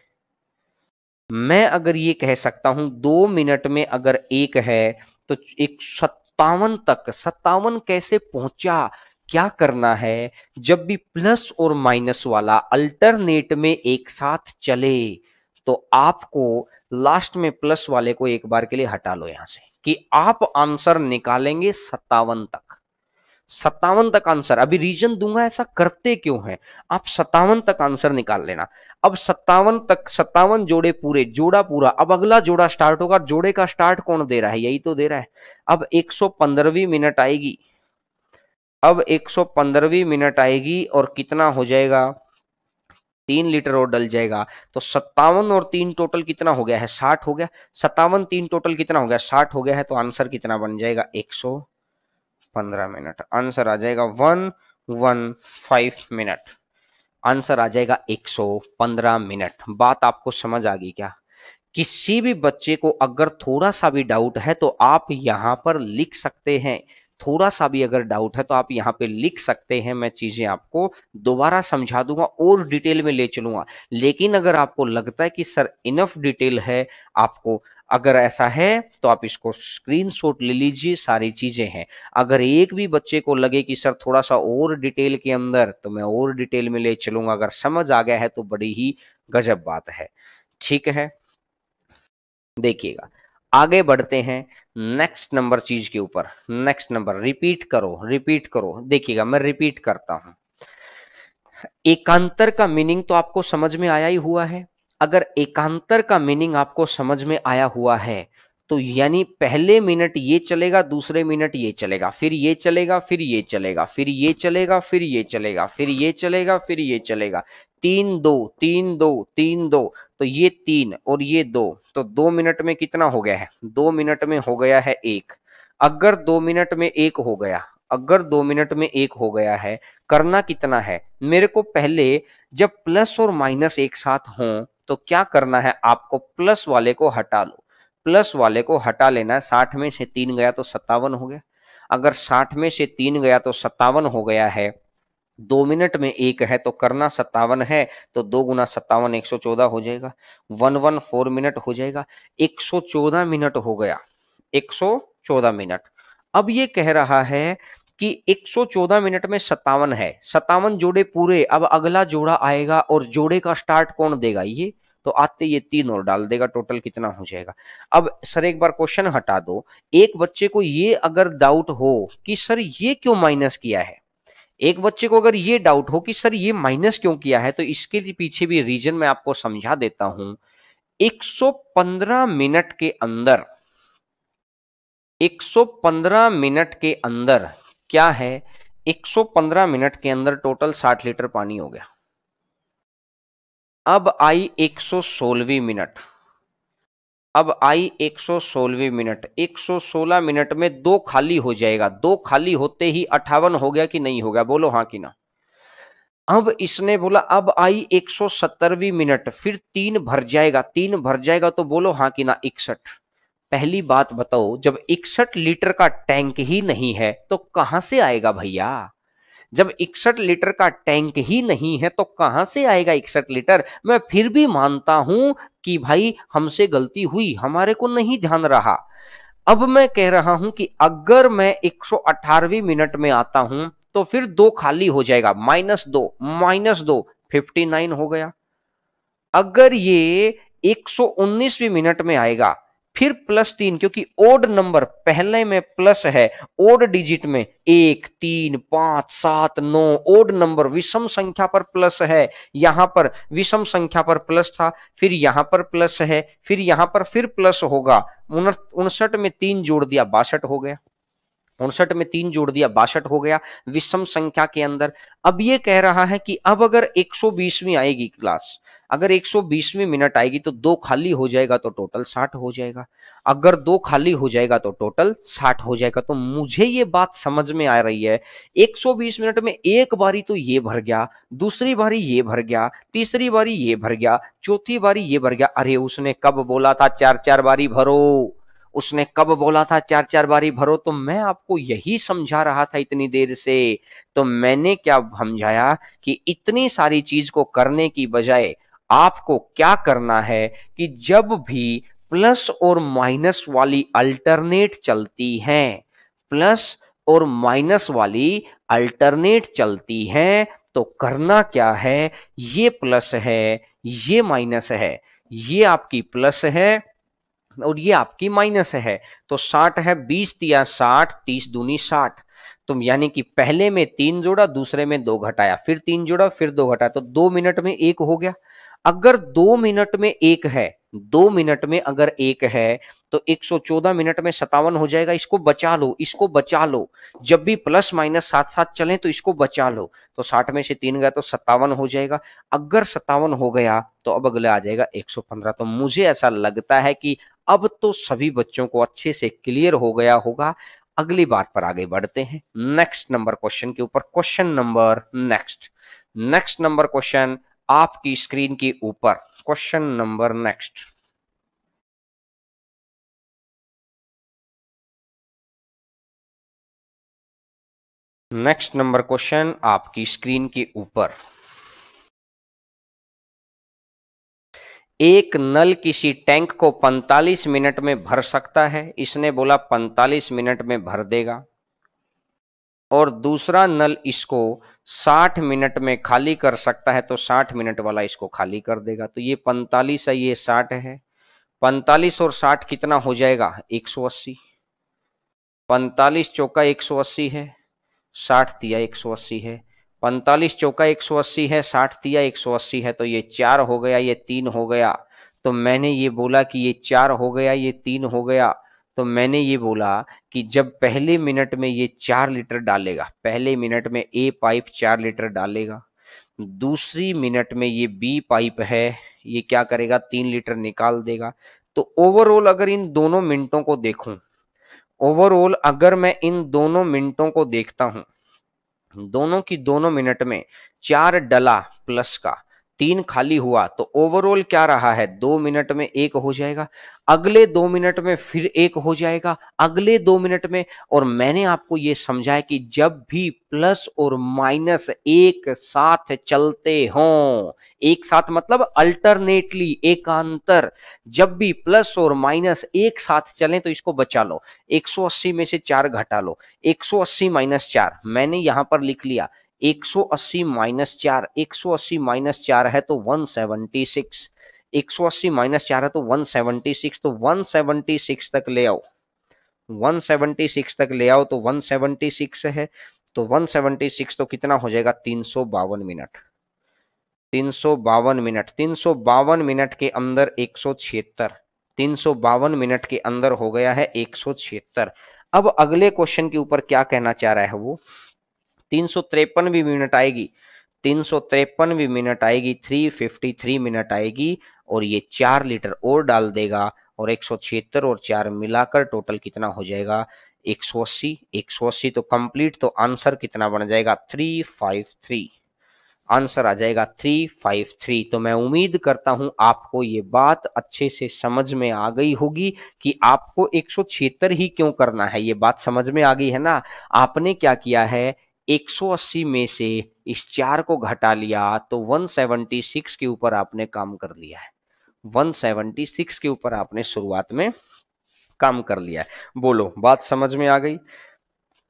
मैं अगर ये कह सकता हूं 2 मिनट में अगर एक है तो 157 तक, 57 कैसे पहुंचा, क्या करना है, जब भी प्लस और माइनस वाला अल्टरनेट में एक साथ चले तो आपको लास्ट में प्लस वाले को एक बार के लिए हटा लो यहां से, कि आप आंसर निकालेंगे 57 तक। 57 तक आंसर, अभी रीजन दूंगा ऐसा करते क्यों है, आप 57 तक आंसर निकाल लेना। अब 57 तक, 57 जोड़े पूरे, जोड़ा पूरा, अब अगला जोड़ा स्टार्ट होगा। जोड़े का स्टार्ट कौन दे रहा है, यही तो दे रहा है। अब 115वीं मिनट आएगी, अब 115वीं मिनट आएगी और कितना हो जाएगा, 3 लीटर और डल जाएगा। तो 57 और 3 टोटल कितना हो गया है, 60 हो गया। 57 3 टोटल कितना हो गया, 60 हो गया है। तो आंसर कितना बन जाएगा, 115 मिनट। आंसर आ जाएगा 115 मिनट, आंसर आ जाएगा 115 मिनट। बात आपको समझ आ गई क्या? किसी भी बच्चे को अगर थोड़ा सा भी डाउट है तो आप यहां पर लिख सकते हैं, थोड़ा सा भी अगर डाउट है तो आप यहां पे लिख सकते हैं। मैं चीजें आपको दोबारा समझा दूंगा और डिटेल में ले चलूंगा। लेकिन अगर आपको लगता है कि सर इनफ डिटेल है आपको, अगर ऐसा है तो आप इसको स्क्रीनशॉट ले लीजिए, सारी चीजें हैं। अगर एक भी बच्चे को लगे कि सर थोड़ा सा और डिटेल के अंदर, तो मैं और डिटेल में ले चलूंगा। अगर समझ आ गया है तो बड़ी ही गजब बात है। ठीक है, देखिएगा आगे बढ़ते हैं नेक्स्ट नंबर चीज के ऊपर। नेक्स्ट नंबर, रिपीट करो, रिपीट करो। देखिएगा मैं रिपीट करता हूं। एकांतर का मीनिंग तो आपको समझ में आया ही हुआ है। अगर एकांतर का मीनिंग आपको समझ में आया हुआ है तो यानी पहले मिनट ये चलेगा, दूसरे मिनट ये चलेगा, फिर ये चलेगा, फिर ये चलेगा, फिर ये चलेगा, फिर ये चलेगा, फिर ये चलेगा, फिर ये चलेगा। 3 2 3 2 3 2, तो ये 3 और ये 2, तो 2 मिनट में कितना हो गया है, 2 मिनट में हो गया है 1। अगर 2 मिनट में 1 हो गया, अगर 2 मिनट में 1 हो गया है, करना कितना है मेरे को, पहले जब प्लस और माइनस एक साथ हों तो क्या करना है, आपको प्लस वाले को हटा लो, प्लस वाले को हटा लेना है। 60 में से 3 गया तो 57 हो गया। अगर 60 में से 3 गया तो 57 हो गया है। 2 मिनट में 1 है तो करना 57 है, तो 2 गुना 57 114 हो जाएगा। 114 मिनट हो जाएगा। 114 मिनट हो गया, 114 मिनट। अब ये कह रहा है कि 114 मिनट में 57 है, 57 जोड़े पूरे। अब अगला जोड़ा आएगा और जोड़े का स्टार्ट कौन देगा, ये तो आते ये 3 और डाल देगा, टोटल कितना हो जाएगा। अब सर एक बार क्वेश्चन हटा दो, एक बच्चे को ये अगर डाउट हो कि सर ये क्यों माइनस किया है, एक बच्चे को अगर ये डाउट हो कि सर ये माइनस क्यों किया है, तो इसके लिए पीछे भी रीजन मैं आपको समझा देता हूं। 115 मिनट के अंदर, 115 मिनट के अंदर क्या है, 115 मिनट के अंदर टोटल 60 लीटर पानी हो गया। अब आई 116वीं मिनट, अब आई 116वीं मिनट, 116 मिनट में 2 खाली हो जाएगा। 2 खाली होते ही 58 हो गया कि नहीं हो गया, बोलो हाँ कि ना। अब इसने बोला अब आई 170वीं मिनट, फिर 3 भर जाएगा, 3 भर जाएगा तो बोलो हाँ कि ना, 61। पहली बात बताओ, जब 61 लीटर का टैंक ही नहीं है तो कहां से आएगा भैया, जब 61 लीटर का टैंक ही नहीं है तो कहां से आएगा 61 लीटर। मैं फिर भी मानता हूं कि भाई हमसे गलती हुई, हमारे को नहीं ध्यान रहा। अब मैं कह रहा हूं कि अगर मैं 118वीं मिनट में आता हूं तो फिर 2 खाली हो जाएगा, -2 -2, 59 हो गया। अगर ये 119वीं मिनट में आएगा फिर +3, क्योंकि ओड नंबर पहले में प्लस है, ओड डिजिट में 1, 3, 5, 7, 9 ओड नंबर विषम संख्या पर प्लस है, यहां पर विषम संख्या पर प्लस था, फिर यहां पर प्लस है, फिर यहां पर फिर प्लस होगा। 59 में 3 जोड़ दिया 62 हो गया, 59 में 3 जोड़ दिया 62 हो गया विषम संख्या के अंदर। अब ये कह रहा है कि अब अगर 120वीं आएगी क्लास, अगर 120वीं मिनट आएगी तो 2 खाली हो जाएगा तो टोटल 60 हो जाएगा, अगर 2 खाली हो जाएगा तो टोटल 60 हो जाएगा। तो मुझे ये बात समझ में आ रही है, 120 मिनट में एक बारी तो ये भर गया, दूसरी बारी ये भर गया, तीसरी बारी ये भर गया, चौथी बारी ये भर गया। अरे उसने कब बोला था 4-4 बारी भरो, उसने कब बोला था 4-4 बारी भरो, तो मैं आपको यही समझा रहा था इतनी देर से। तो मैंने क्या समझाया कि इतनी सारी चीज को करने की बजाय आपको क्या करना है कि जब भी प्लस और माइनस वाली अल्टरनेट चलती हैं, प्लस और माइनस वाली अल्टरनेट चलती हैं, तो करना क्या है, ये प्लस है, ये माइनस है, ये आपकी प्लस है और ये आपकी माइनस है। तो 60 है, 20 दिया 60, 30 दूनी 60। तुम यानी कि पहले में 3 जोड़ा, दूसरे में 2 घटाया, फिर 3 जोड़ा, फिर 2 घटाया, तो 2 मिनट में 1 हो गया। अगर 2 मिनट में 1 है, 2 मिनट में अगर 1 है तो 114 मिनट में 57 हो जाएगा। इसको बचा लो, इसको बचा लो, जब भी प्लस माइनस साथ साथ चले तो इसको बचा लो। तो 60 में से 3 गया तो 57 हो जाएगा। अगर 57 हो गया तो अब अगला आ जाएगा 115। तो मुझे ऐसा लगता है कि अब तो सभी बच्चों को अच्छे से क्लियर हो गया होगा। अगली बात पर आगे बढ़ते हैं, नेक्स्ट नंबर क्वेश्चन के ऊपर। Question number next number question आपकी स्क्रीन के ऊपर। Question number next number question आपकी स्क्रीन के ऊपर। एक नल किसी टैंक को 45 मिनट में भर सकता है, इसने बोला 45 मिनट में भर देगा, और दूसरा नल इसको 60 मिनट में खाली कर सकता है, तो 60 मिनट वाला इसको खाली कर देगा। तो ये 45 है, ये 60 है, 45 और 60 कितना हो जाएगा 180, 45 चौका 180 है, 60 दिया 180 है, 45 चौका 180 है, 60 दिया 180 है, तो ये 4 हो गया, ये 3 हो गया। तो मैंने ये बोला कि ये 4 हो गया, ये 3 हो गया। तो मैंने ये बोला कि जब पहले मिनट में ये 4 लीटर डालेगा, पहले मिनट में ए पाइप 4 लीटर डालेगा, दूसरी मिनट में ये बी पाइप है, ये क्या करेगा 3 लीटर निकाल देगा। तो ओवरऑल अगर इन दोनों मिनटों को देखूं, ओवरऑल अगर मैं इन दोनों मिनटों को देखता हूं, दोनों की दोनों मिनट में 4 डला प्लस का 3 खाली हुआ, तो ओवरऑल क्या रहा है 2 मिनट में 1 हो जाएगा, अगले 2 मिनट में फिर 1 हो जाएगा, अगले 2 मिनट में। और मैंने आपको यह समझाया कि जब भी प्लस और माइनस एक साथ चलते हों, एक साथ मतलब अल्टरनेटली, एकांतर, जब भी प्लस और माइनस एक साथ चलें तो इसको बचा लो। 180 में से 4 घटा लो, 180 माइनस 4 मैंने यहां पर लिख लिया, 180 माइनस 4, 180 माइनस 4 है तो 176, 180 माइनस 4 है तो 176, तो 176 तक ले आओ, 176 तक ले आओ, तो 176 है, तो 176 तो कितना हो जाएगा 352 मिनट, 352 मिनट, 352 मिनट के अंदर 176, 352 मिनट के अंदर हो गया है 176। अब अगले क्वेश्चन के ऊपर क्या कहना चाह रहा है वो, 353वीं मिनट आएगी, 353वीं मिनट आएगी, 353 मिनट आएगी, और ये 4 लीटर और डाल देगा, और 176 और 4 मिलाकर टोटल कितना हो जाएगा 180, 180 तो कंप्लीट, तो आंसर कितना बन जाएगा 353, आंसर आ जाएगा 353। तो मैं उम्मीद करता हूं आपको ये बात अच्छे से समझ में आ गई होगी कि आपको 176 ही क्यों करना है, ये बात समझ में आ गई है ना। आपने क्या किया है, 180 में से इस 4 को घटा लिया, तो 176 के ऊपर आपने काम कर लिया है, 176 के ऊपर आपने शुरुआत में काम कर लिया है। बोलो बात समझ में आ गई,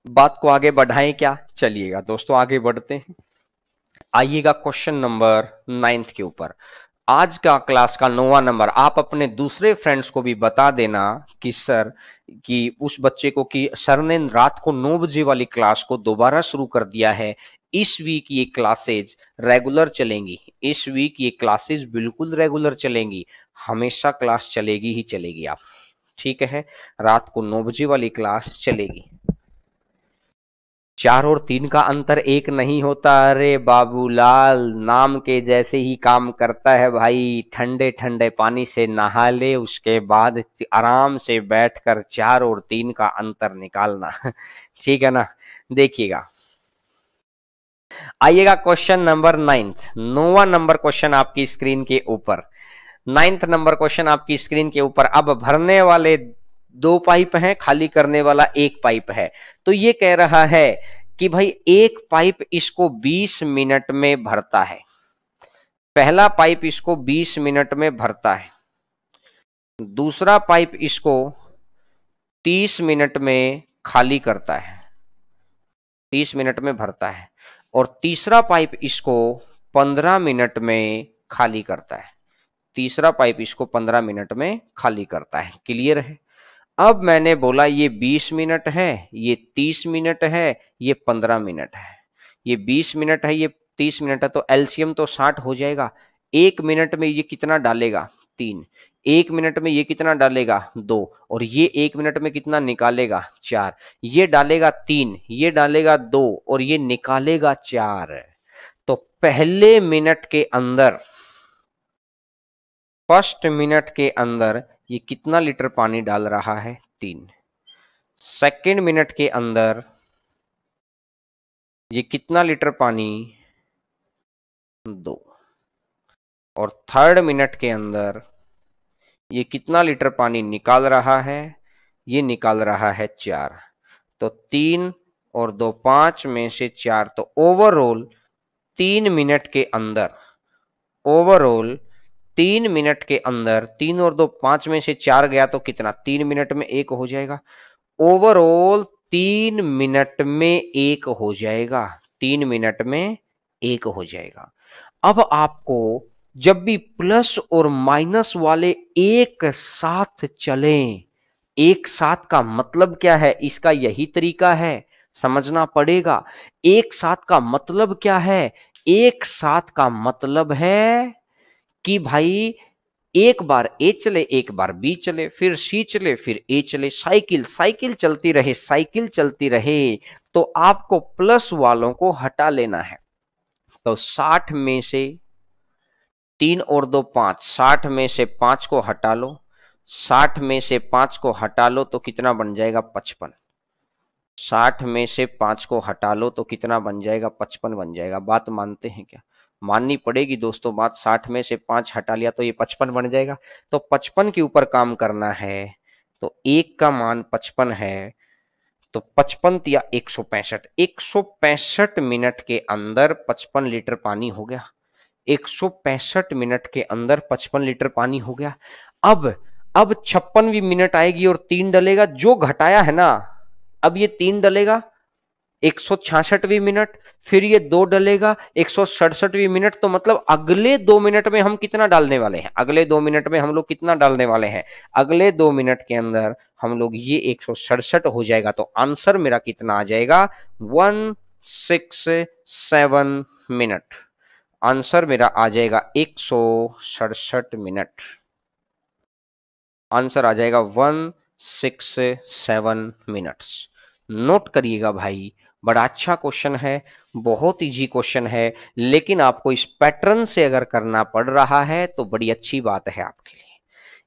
बात को आगे बढ़ाएं क्या, चलिएगा दोस्तों आगे बढ़ते हैं। आइएगा क्वेश्चन नंबर 9 के ऊपर। आज का क्लास का 9वां नंबर। आप अपने दूसरे फ्रेंड्स को भी बता देना कि सर, कि उस बच्चे को कि सर ने रात को 9 बजे वाली क्लास को दोबारा शुरू कर दिया है। इस वीक ये क्लासेज रेगुलर चलेंगी। इस वीक ये क्लासेज बिल्कुल रेगुलर चलेंगी। हमेशा क्लास चलेगी ही चलेगी। आप ठीक है, रात को 9 बजे वाली क्लास चलेगी। 4 और 3 का अंतर 1 नहीं होता। अरे बाबूलाल, नाम के जैसे ही काम करता है भाई। ठंडे ठंडे पानी से नहा ले, उसके बाद आराम से बैठकर 4 और 3 का अंतर निकालना। ठीक है ना। देखिएगा, आइएगा क्वेश्चन नंबर 9वां नंबर क्वेश्चन आपकी स्क्रीन के ऊपर। 9th नंबर क्वेश्चन आपकी स्क्रीन के ऊपर। अब भरने वाले 2 पाइप हैं, खाली करने वाला 1 पाइप है। तो ये कह रहा है कि भाई एक पाइप इसको 20 मिनट में भरता है। पहला पाइप इसको 20 मिनट में भरता है। दूसरा पाइप इसको 30 मिनट में खाली करता है। 30 मिनट में भरता है। और तीसरा पाइप इसको 15 मिनट में खाली करता है। तीसरा पाइप इसको 15 मिनट में खाली करता है। क्लियर है। अब मैंने बोला ये 20 मिनट है, ये 30 मिनट है, ये 15 मिनट है। ये 20 मिनट है, ये 30 मिनट है, तो एलसीएम तो 60 हो जाएगा। 1 मिनट में ये कितना डालेगा? 3। 1 मिनट में ये कितना डालेगा? 2। और ये 1 मिनट में कितना निकालेगा? 4। ये डालेगा 3, ये डालेगा 2 और ये निकालेगा 4। तो पहले मिनट के अंदर, फर्स्ट मिनट के अंदर ये कितना लीटर पानी डाल रहा है? 3। सेकेंड मिनट के अंदर ये कितना लीटर पानी? 2। और थर्ड मिनट के अंदर ये कितना लीटर पानी निकाल रहा है? ये निकाल रहा है 4। तो 3 और 2 5 में से 4। तो ओवरऑल 3 मिनट के अंदर, ओवरऑल 3 मिनट के अंदर 3 और 2 5 में से 4 गया तो कितना? 3 मिनट में 1 हो जाएगा। ओवरऑल 3 मिनट में 1 हो जाएगा। 3 मिनट में 1 हो जाएगा। अब आपको जब भी प्लस और माइनस वाले एक साथ चलें, एक साथ का मतलब क्या है? इसका यही तरीका है, समझना पड़ेगा। एक साथ का मतलब क्या है? एक साथ का मतलब है कि भाई एक बार ए चले, एक बार बी चले, फिर सी चले, फिर ए चले। साइकिल साइकिल चलती रहे, साइकिल चलती रहे। तो आपको प्लस वालों को हटा लेना है। तो 60 में से 3 और 2 5, 60 में से 5 को हटा लो। 60 में से 5 को हटा लो तो कितना बन जाएगा? 55। 60 में से 5 को हटा लो तो कितना बन जाएगा? 55 बन जाएगा। बात मानते हैं क्या? माननी पड़ेगी दोस्तों बात। 60 में से 5 हटा लिया तो ये 55 बन जाएगा। तो 55 के ऊपर काम करना है। तो 1 का मान 55 है। तो 55 या 165, 165 मिनट के अंदर 55 लीटर पानी हो गया। 165 मिनट के अंदर 55 लीटर पानी हो गया। अब 56वीं मिनट आएगी और 3 डलेगा, जो घटाया है ना। अब ये 3 डलेगा 166वीं मिनट, फिर ये 2 डलेगा 167वीं मिनट। तो मतलब अगले 2 मिनट में हम कितना डालने वाले हैं? अगले 2 मिनट में हम लोग कितना डालने वाले हैं? अगले 2 मिनट के अंदर हम लोग ये 167 हो जाएगा। तो आंसर मेरा कितना आ जाएगा? 167 मिनट। आंसर मेरा आ जाएगा 167 मिनट। आंसर आ जाएगा 167 मिनट्स। नोट करिएगा भाई, बड़ा अच्छा क्वेश्चन है, बहुत इजी क्वेश्चन है। लेकिन आपको इस पैटर्न से अगर करना पड़ रहा है तो बड़ी अच्छी बात है आपके लिए।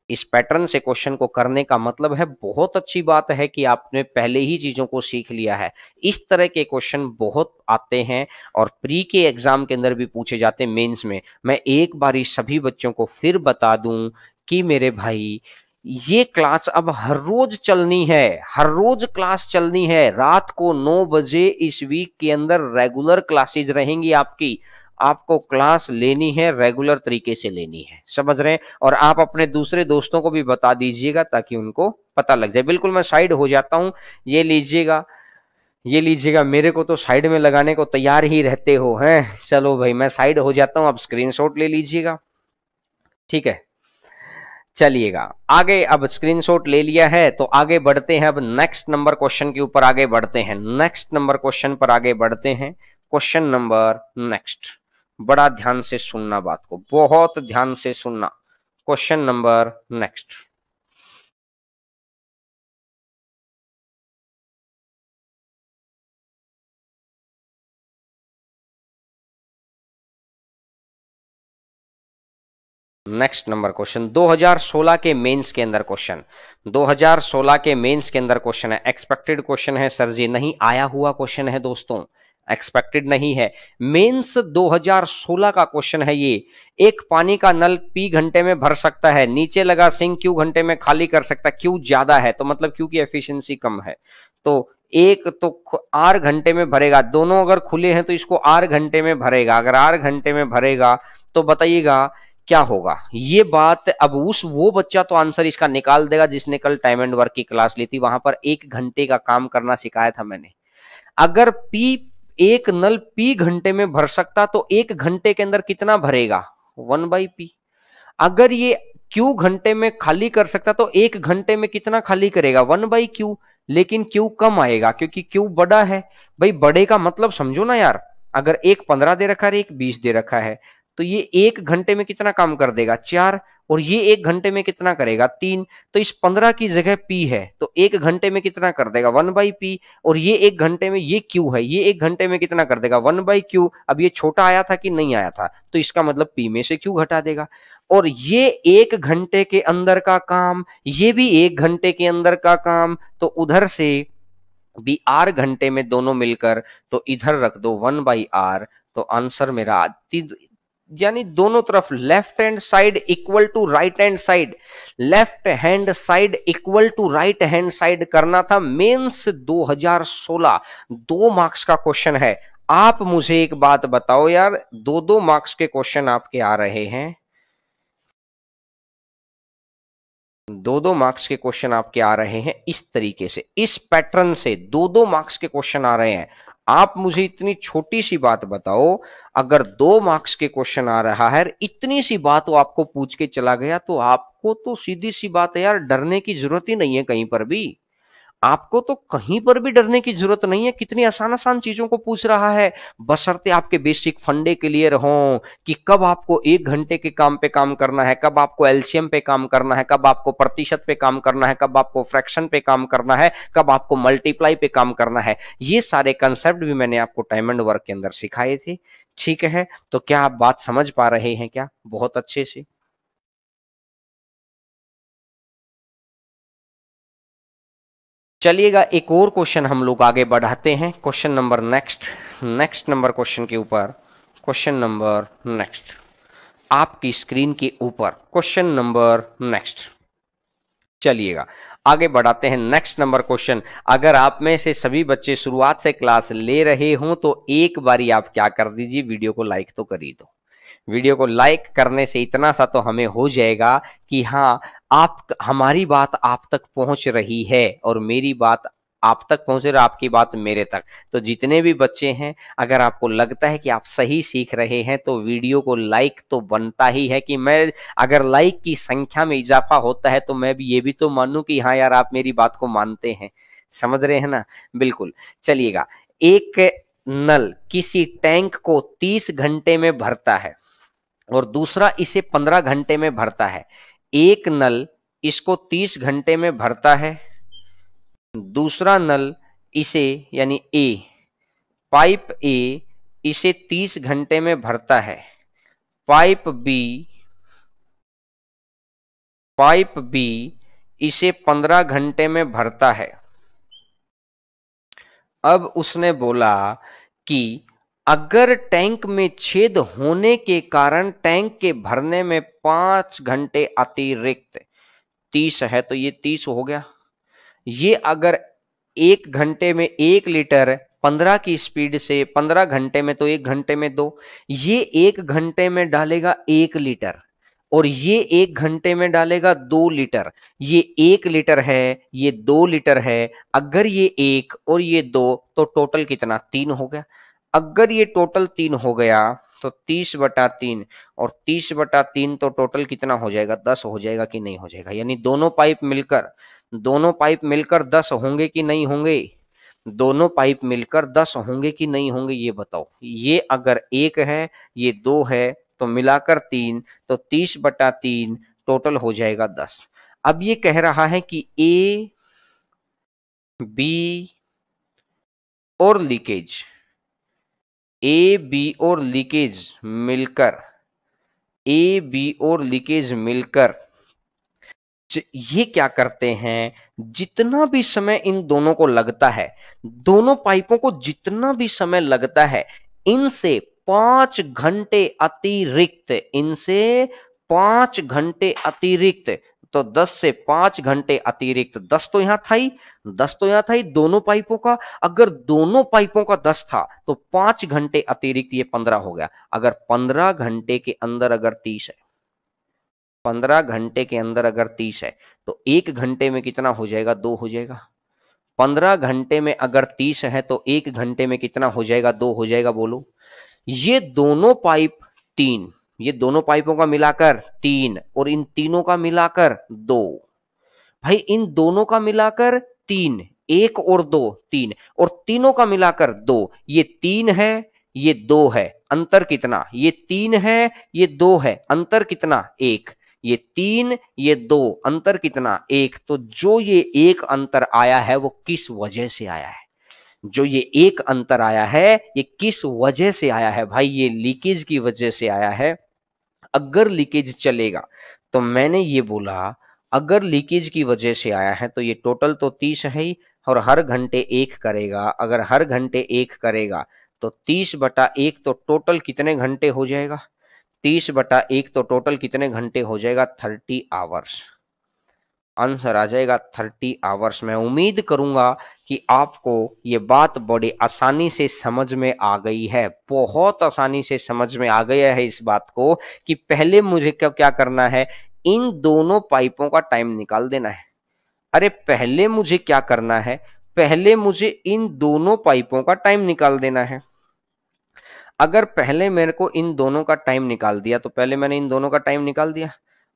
इस पैटर्न से क्वेश्चन को करने का मतलब है, बहुत अच्छी बात है कि आपने पहले ही चीजों को सीख लिया है। इस तरह के क्वेश्चन बहुत आते हैं और प्री के एग्जाम के अंदर भी पूछे जाते हैं, मेंस में। मैं एक बार इस सभी बच्चों को फिर बता दूं कि मेरे भाई, ये क्लास अब हर रोज चलनी है। हर रोज क्लास चलनी है। रात को 9 बजे इस वीक के अंदर रेगुलर क्लासेज रहेंगी आपकी। आपको क्लास लेनी है, रेगुलर तरीके से लेनी है, समझ रहे हैं। और आप अपने दूसरे दोस्तों को भी बता दीजिएगा ताकि उनको पता लग जाए। बिल्कुल मैं साइड हो जाता हूं, ये लीजिएगा। ये लीजिएगा, मेरे को तो साइड में लगाने को तैयार ही रहते हो हैं। चलो भाई मैं साइड हो जाता हूं, आप स्क्रीनशॉट ले लीजिएगा, ठीक है। चलिएगा आगे, अब स्क्रीनशॉट ले लिया है तो आगे बढ़ते हैं। अब नेक्स्ट नंबर क्वेश्चन के ऊपर आगे बढ़ते हैं, नेक्स्ट नंबर क्वेश्चन पर आगे बढ़ते हैं। क्वेश्चन नंबर नेक्स्ट, बड़ा ध्यान से सुनना, बात को बहुत ध्यान से सुनना। Question number next, next number question 2016 के मेंस के अंदर क्वेश्चन, 2016 के मेंस के अंदर क्वेश्चन है। एक्सपेक्टेड क्वेश्चन है सर जी, नहीं आया हुआ क्वेश्चन है दोस्तों, एक्सपेक्टेड नहीं है। मेंस 2016 का क्वेश्चन है ये। एक पानी का नल P घंटे में भर सकता है, नीचे लगा सिंक Q घंटे में खाली कर सकता है। Q ज्यादा है तो मतलब Q की एफिशिएंसी कम है, तो एक तो R घंटे में भरेगा, दोनों अगर खुले हैं तो इसको R घंटे में भरेगा। अगर R घंटे में भरेगा तो बताइएगा क्या होगा ये बात। अब उस वो बच्चा तो आंसर इसका निकाल देगा जिसने कल टाइम एंड वर्क की क्लास ली थी, वहां पर 1 घंटे का काम करना सिखाया था मैंने। अगर P, एक नल P घंटे में भर सकता तो 1 घंटे के अंदर कितना भरेगा, 1/P। अगर ये Q घंटे में खाली कर सकता तो 1 घंटे में कितना खाली करेगा, 1/Q। लेकिन Q कम आएगा क्योंकि Q बड़ा है। भाई बड़े का मतलब समझो ना यार, अगर एक 15 दे रखा है, एक 20 दे रखा है, तो ये 1 घंटे में कितना काम कर देगा, 4, और ये 1 घंटे में कितना करेगा, 3। तो इस 15 की जगह P है तो 1 घंटे में कितना कर देगा, 1/P। और ये 1 घंटे में ये Q है, ये 1 घंटे में कितना कर देगा, 1/Q। अब ये छोटा आया था कि नहीं आया था, तो इसका मतलब P में से Q घटा देगा। और ये 1 घंटे के अंदर का काम, ये भी 1 घंटे के अंदर का काम, तो उधर से भी R घंटे में दोनों मिलकर, तो इधर रख दो 1/R। तो आंसर मेरा यानी दोनों तरफ left hand side equal to right hand side, left hand side equal to right hand side करना था। मेंस 2016 2 मार्क्स का क्वेश्चन है। आप मुझे एक बात बताओ यार, 2-2 मार्क्स के क्वेश्चन आपके आ रहे हैं, 2-2 मार्क्स के क्वेश्चन आपके आ रहे हैं इस तरीके से, इस पैटर्न से 2-2 मार्क्स के क्वेश्चन आ रहे हैं। आप मुझे इतनी छोटी सी बात बताओ, अगर 2 मार्क्स के क्वेश्चन आ रहा है, इतनी सी बात वो आपको पूछ के चला गया, तो आपको तो सीधी सी बात है यार, डरने की जरूरत ही नहीं है कहीं पर भी। आपको तो कहीं पर भी डरने की जरूरत नहीं है, कितनी आसान आसान चीजों को पूछ रहा है, बशर्ते आपके बेसिक फंडे क्लियर हों कि कब आपको 1 घंटे के काम पे काम करना है, कब आपको एलसीएम पे काम करना है, कब आपको प्रतिशत पे काम करना है, कब आपको फ्रैक्शन पे काम करना है, कब आपको मल्टीप्लाई पे काम करना है। ये सारे कंसेप्ट भी मैंने आपको टाइम एंड वर्क के अंदर सिखाए थे, ठीक है। तो क्या आप बात समझ पा रहे हैं क्या, बहुत अच्छे से। चलिएगा एक और क्वेश्चन हम लोग आगे बढ़ाते हैं, question number next, next number question के ऊपर, क्वेश्चन नंबर नेक्स्ट आपकी स्क्रीन के ऊपर, क्वेश्चन नंबर नेक्स्ट। चलिएगा आगे बढ़ाते हैं, नेक्स्ट नंबर क्वेश्चन। अगर आप में से सभी बच्चे शुरुआत से क्लास ले रहे हों तो एक बारी आप क्या कर दीजिए, वीडियो को लाइक तो कर ही दो। वीडियो को लाइक करने से इतना सा तो हमें हो जाएगा कि हाँ, आप, हमारी बात आप तक पहुंच रही है और मेरी बात आप तक पहुंचे और आपकी बात मेरे तक। तो जितने भी बच्चे हैं, अगर आपको लगता है कि आप सही सीख रहे हैं तो वीडियो को लाइक तो बनता ही है। कि मैं, अगर लाइक की संख्या में इजाफा होता है तो मैं भी ये भी तो मानूं कि हाँ यार आप मेरी बात को मानते हैं, समझ रहे हैं ना, बिल्कुल। चलिएगा, एक नल किसी टैंक को 30 घंटे में भरता है और दूसरा इसे 15 घंटे में भरता है। एक नल इसको 30 घंटे में भरता है, दूसरा नल इसे, यानी ए, पाइप ए इसे 30 घंटे में भरता है, पाइप बी इसे 15 घंटे में भरता है। अब उसने बोला कि अगर टैंक में छेद होने के कारण टैंक के भरने में 5 घंटे अतिरिक्त, 30 है तो ये 30 हो गया। ये अगर 1 घंटे में 1 लीटर 15 की स्पीड से, 15 घंटे में तो 1 घंटे में 2, ये 1 घंटे में डालेगा 1 लीटर। और ये 1 घंटे में डालेगा 2 लीटर। ये 1 लीटर है, ये 2 लीटर है। अगर ये 1 और ये 2 तो टोटल कितना, 3 हो गया। अगर ये टोटल 3 हो गया तो 30/3, और 30/3 तो टोटल कितना हो जाएगा, 10 हो जाएगा कि नहीं हो जाएगा। यानी दोनों पाइप मिलकर 10 होंगे कि नहीं होंगे, दोनों पाइप मिलकर 10 होंगे कि नहीं होंगे, ये बताओ। ये अगर 1 है, ये 2 है, तो मिलाकर 3, तो 30/3 टोटल हो जाएगा 10। अब ये कह रहा है कि ए बी और लीकेज, ए बी और लीकेज मिलकर, ए बी और लीकेज मिलकर ये क्या करते हैं, जितना भी समय इन दोनों को लगता है, दोनों पाइपों को जितना भी समय लगता है, इनसे 5 घंटे अतिरिक्त, इनसे 5 घंटे अतिरिक्त, तो 10 से 5 घंटे अतिरिक्त, 10 तो यहां था ही, 10 तो यहां था ही दोनों पाइपों का। अगर दोनों पाइपों का 10 था तो 5 घंटे अतिरिक्त ये 15 हो गया। अगर 15 घंटे के अंदर अगर 30 है, 15 घंटे के अंदर अगर 30 है, तो 1 घंटे में कितना हो जाएगा, 2 हो जाएगा। 15 घंटे में अगर 30 है तो 1 घंटे में कितना हो जाएगा, 2 हो जाएगा। बोलो, ये दोनों पाइप 3, ये दोनों पाइपों का मिलाकर 3 और इन तीनों का मिलाकर 2। भाई इन दोनों का मिलाकर 3, 1 और 2 3, और तीनों का मिलाकर 2। ये 3 है, ये 2 है, अंतर कितना, ये 3 है, ये 2 है, अंतर कितना, 1। ये 3, ये 2, अंतर कितना, 1। तो जो ये एक अंतर आया है वो किस वजह से आया है, जो ये एक अंतर आया है ये किस वजह से आया है, भाई ये लीकेज की वजह से आया है। अगर लीकेज चलेगा, तो मैंने ये बोला अगर लीकेज की वजह से आया है तो ये टोटल तो 30 है ही, और हर घंटे 1 करेगा। अगर हर घंटे 1 करेगा तो 30/1 तो टोटल कितने घंटे हो जाएगा, 30/1 तो टोटल कितने घंटे हो जाएगा, 30 आवर्स। आंसर आ जाएगा 30 आवर्स। मैं उम्मीद करूंगा कि आपको ये बात बड़ी आसानी से समझ में आ गई है, बहुत आसानी से समझ में आ गया है इस बात को कि पहले मुझे क्या क्या करना है, इन दोनों पाइपों का टाइम निकाल देना है। अरे पहले मुझे क्या करना है, पहले मुझे इन दोनों पाइपों का टाइम निकाल देना है। अगर पहले मेरे को इन दोनों का टाइम निकाल दिया, तो पहले मैंने इन दोनों का टाइम निकाल दिया,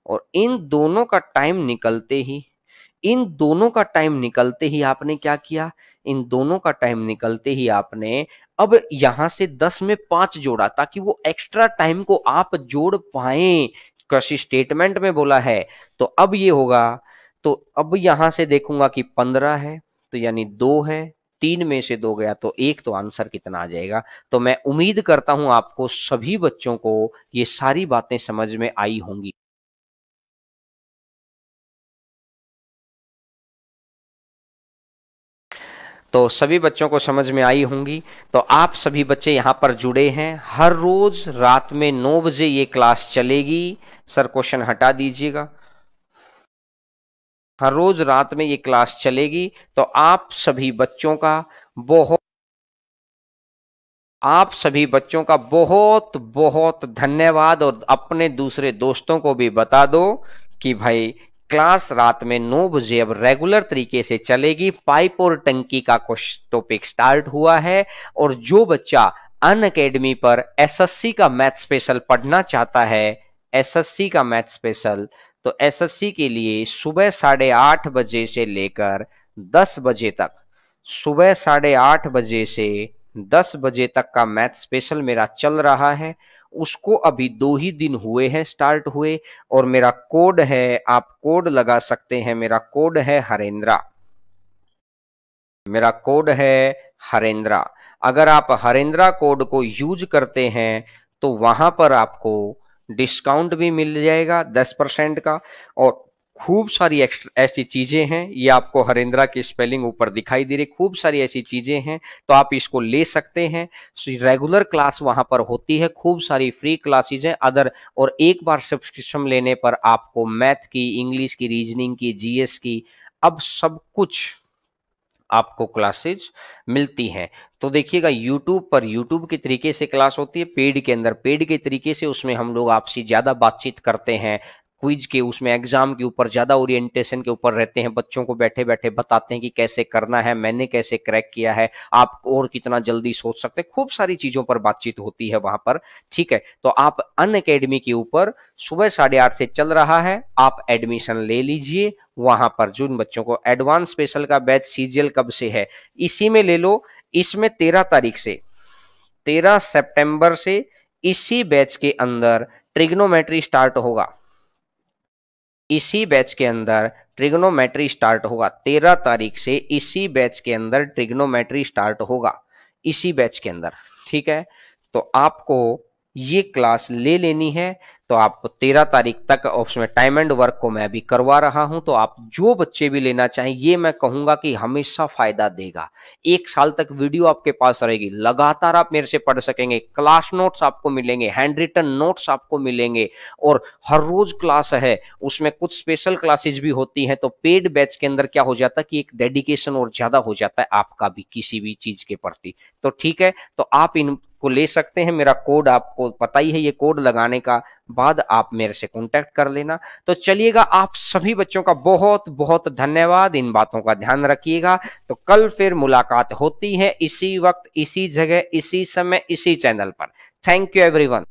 और इन दोनों का टाइम निकलते ही, इन दोनों का टाइम निकलते ही आपने क्या किया, इन दोनों का टाइम निकलते ही आपने अब यहां से 10 में 5 जोड़ा, ताकि वो एक्स्ट्रा टाइम को आप जोड़ पाए, कृषि स्टेटमेंट में बोला है। तो अब ये होगा, तो अब यहां से देखूंगा कि 15 है, तो यानी 2 है, 3 में से 2 गया तो 1, तो आंसर कितना आ जाएगा। तो मैं उम्मीद करता हूं आपको सभी बच्चों को ये सारी बातें समझ में आई होंगी। तो सभी बच्चों को समझ में आई होंगी। तो आप सभी बच्चे यहाँ पर जुड़े हैं, हर रोज रात में 9 बजे ये क्लास चलेगी। सर क्वेश्चन हटा दीजिएगा, हर रोज रात में ये क्लास चलेगी। तो बहुत आप सभी बच्चों का बहुत बहुत धन्यवाद, और अपने दूसरे दोस्तों को भी बता दो कि भाई क्लास रात में 9 बजे अब रेगुलर तरीके से चलेगी। पाइप और टंकी का कुछ टॉपिक स्टार्ट हुआ है, और जो बच्चा अन अकेडमी पर एसएससी का मैथ स्पेशल पढ़ना चाहता है, एसएससी का मैथ स्पेशल, तो एसएससी के लिए सुबह 8:30 बजे से लेकर 10 बजे तक, सुबह 8:30 बजे से 10 बजे तक का मैथ स्पेशल मेरा चल रहा है। उसको अभी 2 ही दिन हुए हैं स्टार्ट हुए, और मेरा कोड है, आप कोड लगा सकते हैं, मेरा कोड है हरेंद्रा, मेरा कोड है हरेंद्रा। अगर आप हरेंद्रा कोड को यूज करते हैं तो वहां पर आपको डिस्काउंट भी मिल जाएगा 10% का, और खूब सारी ऐसी चीजें हैं, ये आपको हरेंद्रा की स्पेलिंग ऊपर दिखाई दे रही, खूब सारी ऐसी चीजें हैं, तो आप इसको ले सकते हैं। रेगुलर क्लास वहां पर होती है, खूब सारी फ्री क्लासेज हैं अदर, और एक बार सब्सक्रिप्शन लेने पर आपको मैथ की, इंग्लिश की, रीजनिंग की, जीएस की, अब सब कुछ आपको क्लासेज मिलती हैं। तो देखिएगा यूट्यूब पर यूट्यूब के तरीके से क्लास होती है, पेड के अंदर पेड के तरीके से, उसमें हम लोग आपसे ज़्यादा बातचीत करते हैं, क्विज के उसमें एग्जाम के ऊपर ज़्यादा ओरिएंटेशन के ऊपर रहते हैं, बच्चों को बैठे बैठे बताते हैं कि कैसे करना है, मैंने कैसे क्रैक किया है, आप और कितना जल्दी सोच सकते हैं, खूब सारी चीज़ों पर बातचीत होती है वहां पर। ठीक है, तो आप अनअकैडमी के ऊपर सुबह 8:30 से चल रहा है, आप एडमिशन ले लीजिए वहां पर। जिन बच्चों को एडवांस स्पेशल का बैच सीजीएल कब से है, इसी में ले लो। इसमें 13 तारीख से 13 सितंबर से इसी बैच के अंदर ट्रिग्नोमेट्री स्टार्ट होगा। इसी बैच के अंदर ट्रिग्नोमेट्री स्टार्ट होगा 13 तारीख से, इसी बैच के अंदर ट्रिग्नोमेट्री स्टार्ट होगा, इसी बैच के अंदर। ठीक है, तो आपको ये क्लास ले लेनी है। तो आप 13 तारीख तक, उसमें टाइम एंड वर्क को मैं भी करवा रहा हूं, तो आप जो बच्चे भी लेना चाहें, ये मैं कहूंगा कि हमेशा फायदा देगा। 1 साल तक वीडियो आपके पास रहेगी, लगातार आप मेरे से पढ़ सकेंगे, क्लास नोट्स आपको मिलेंगे, हैंड रिटन नोट्स आपको मिलेंगे, और हर रोज क्लास है, उसमें कुछ स्पेशल क्लासेज भी होती हैं। तो पेड बैच के अंदर क्या हो जाता है कि एक डेडिकेशन और ज्यादा हो जाता है आपका भी किसी भी चीज के प्रति। तो ठीक है, तो आप इन को ले सकते हैं। मेरा कोड आपको पता ही है, ये कोड लगाने का बाद आप मेरे से कांटेक्ट कर लेना। तो चलिएगा, आप सभी बच्चों का बहुत बहुत धन्यवाद, इन बातों का ध्यान रखिएगा। तो कल फिर मुलाकात होती है, इसी वक्त, इसी जगह, इसी समय, इसी चैनल पर। Thank you everyone.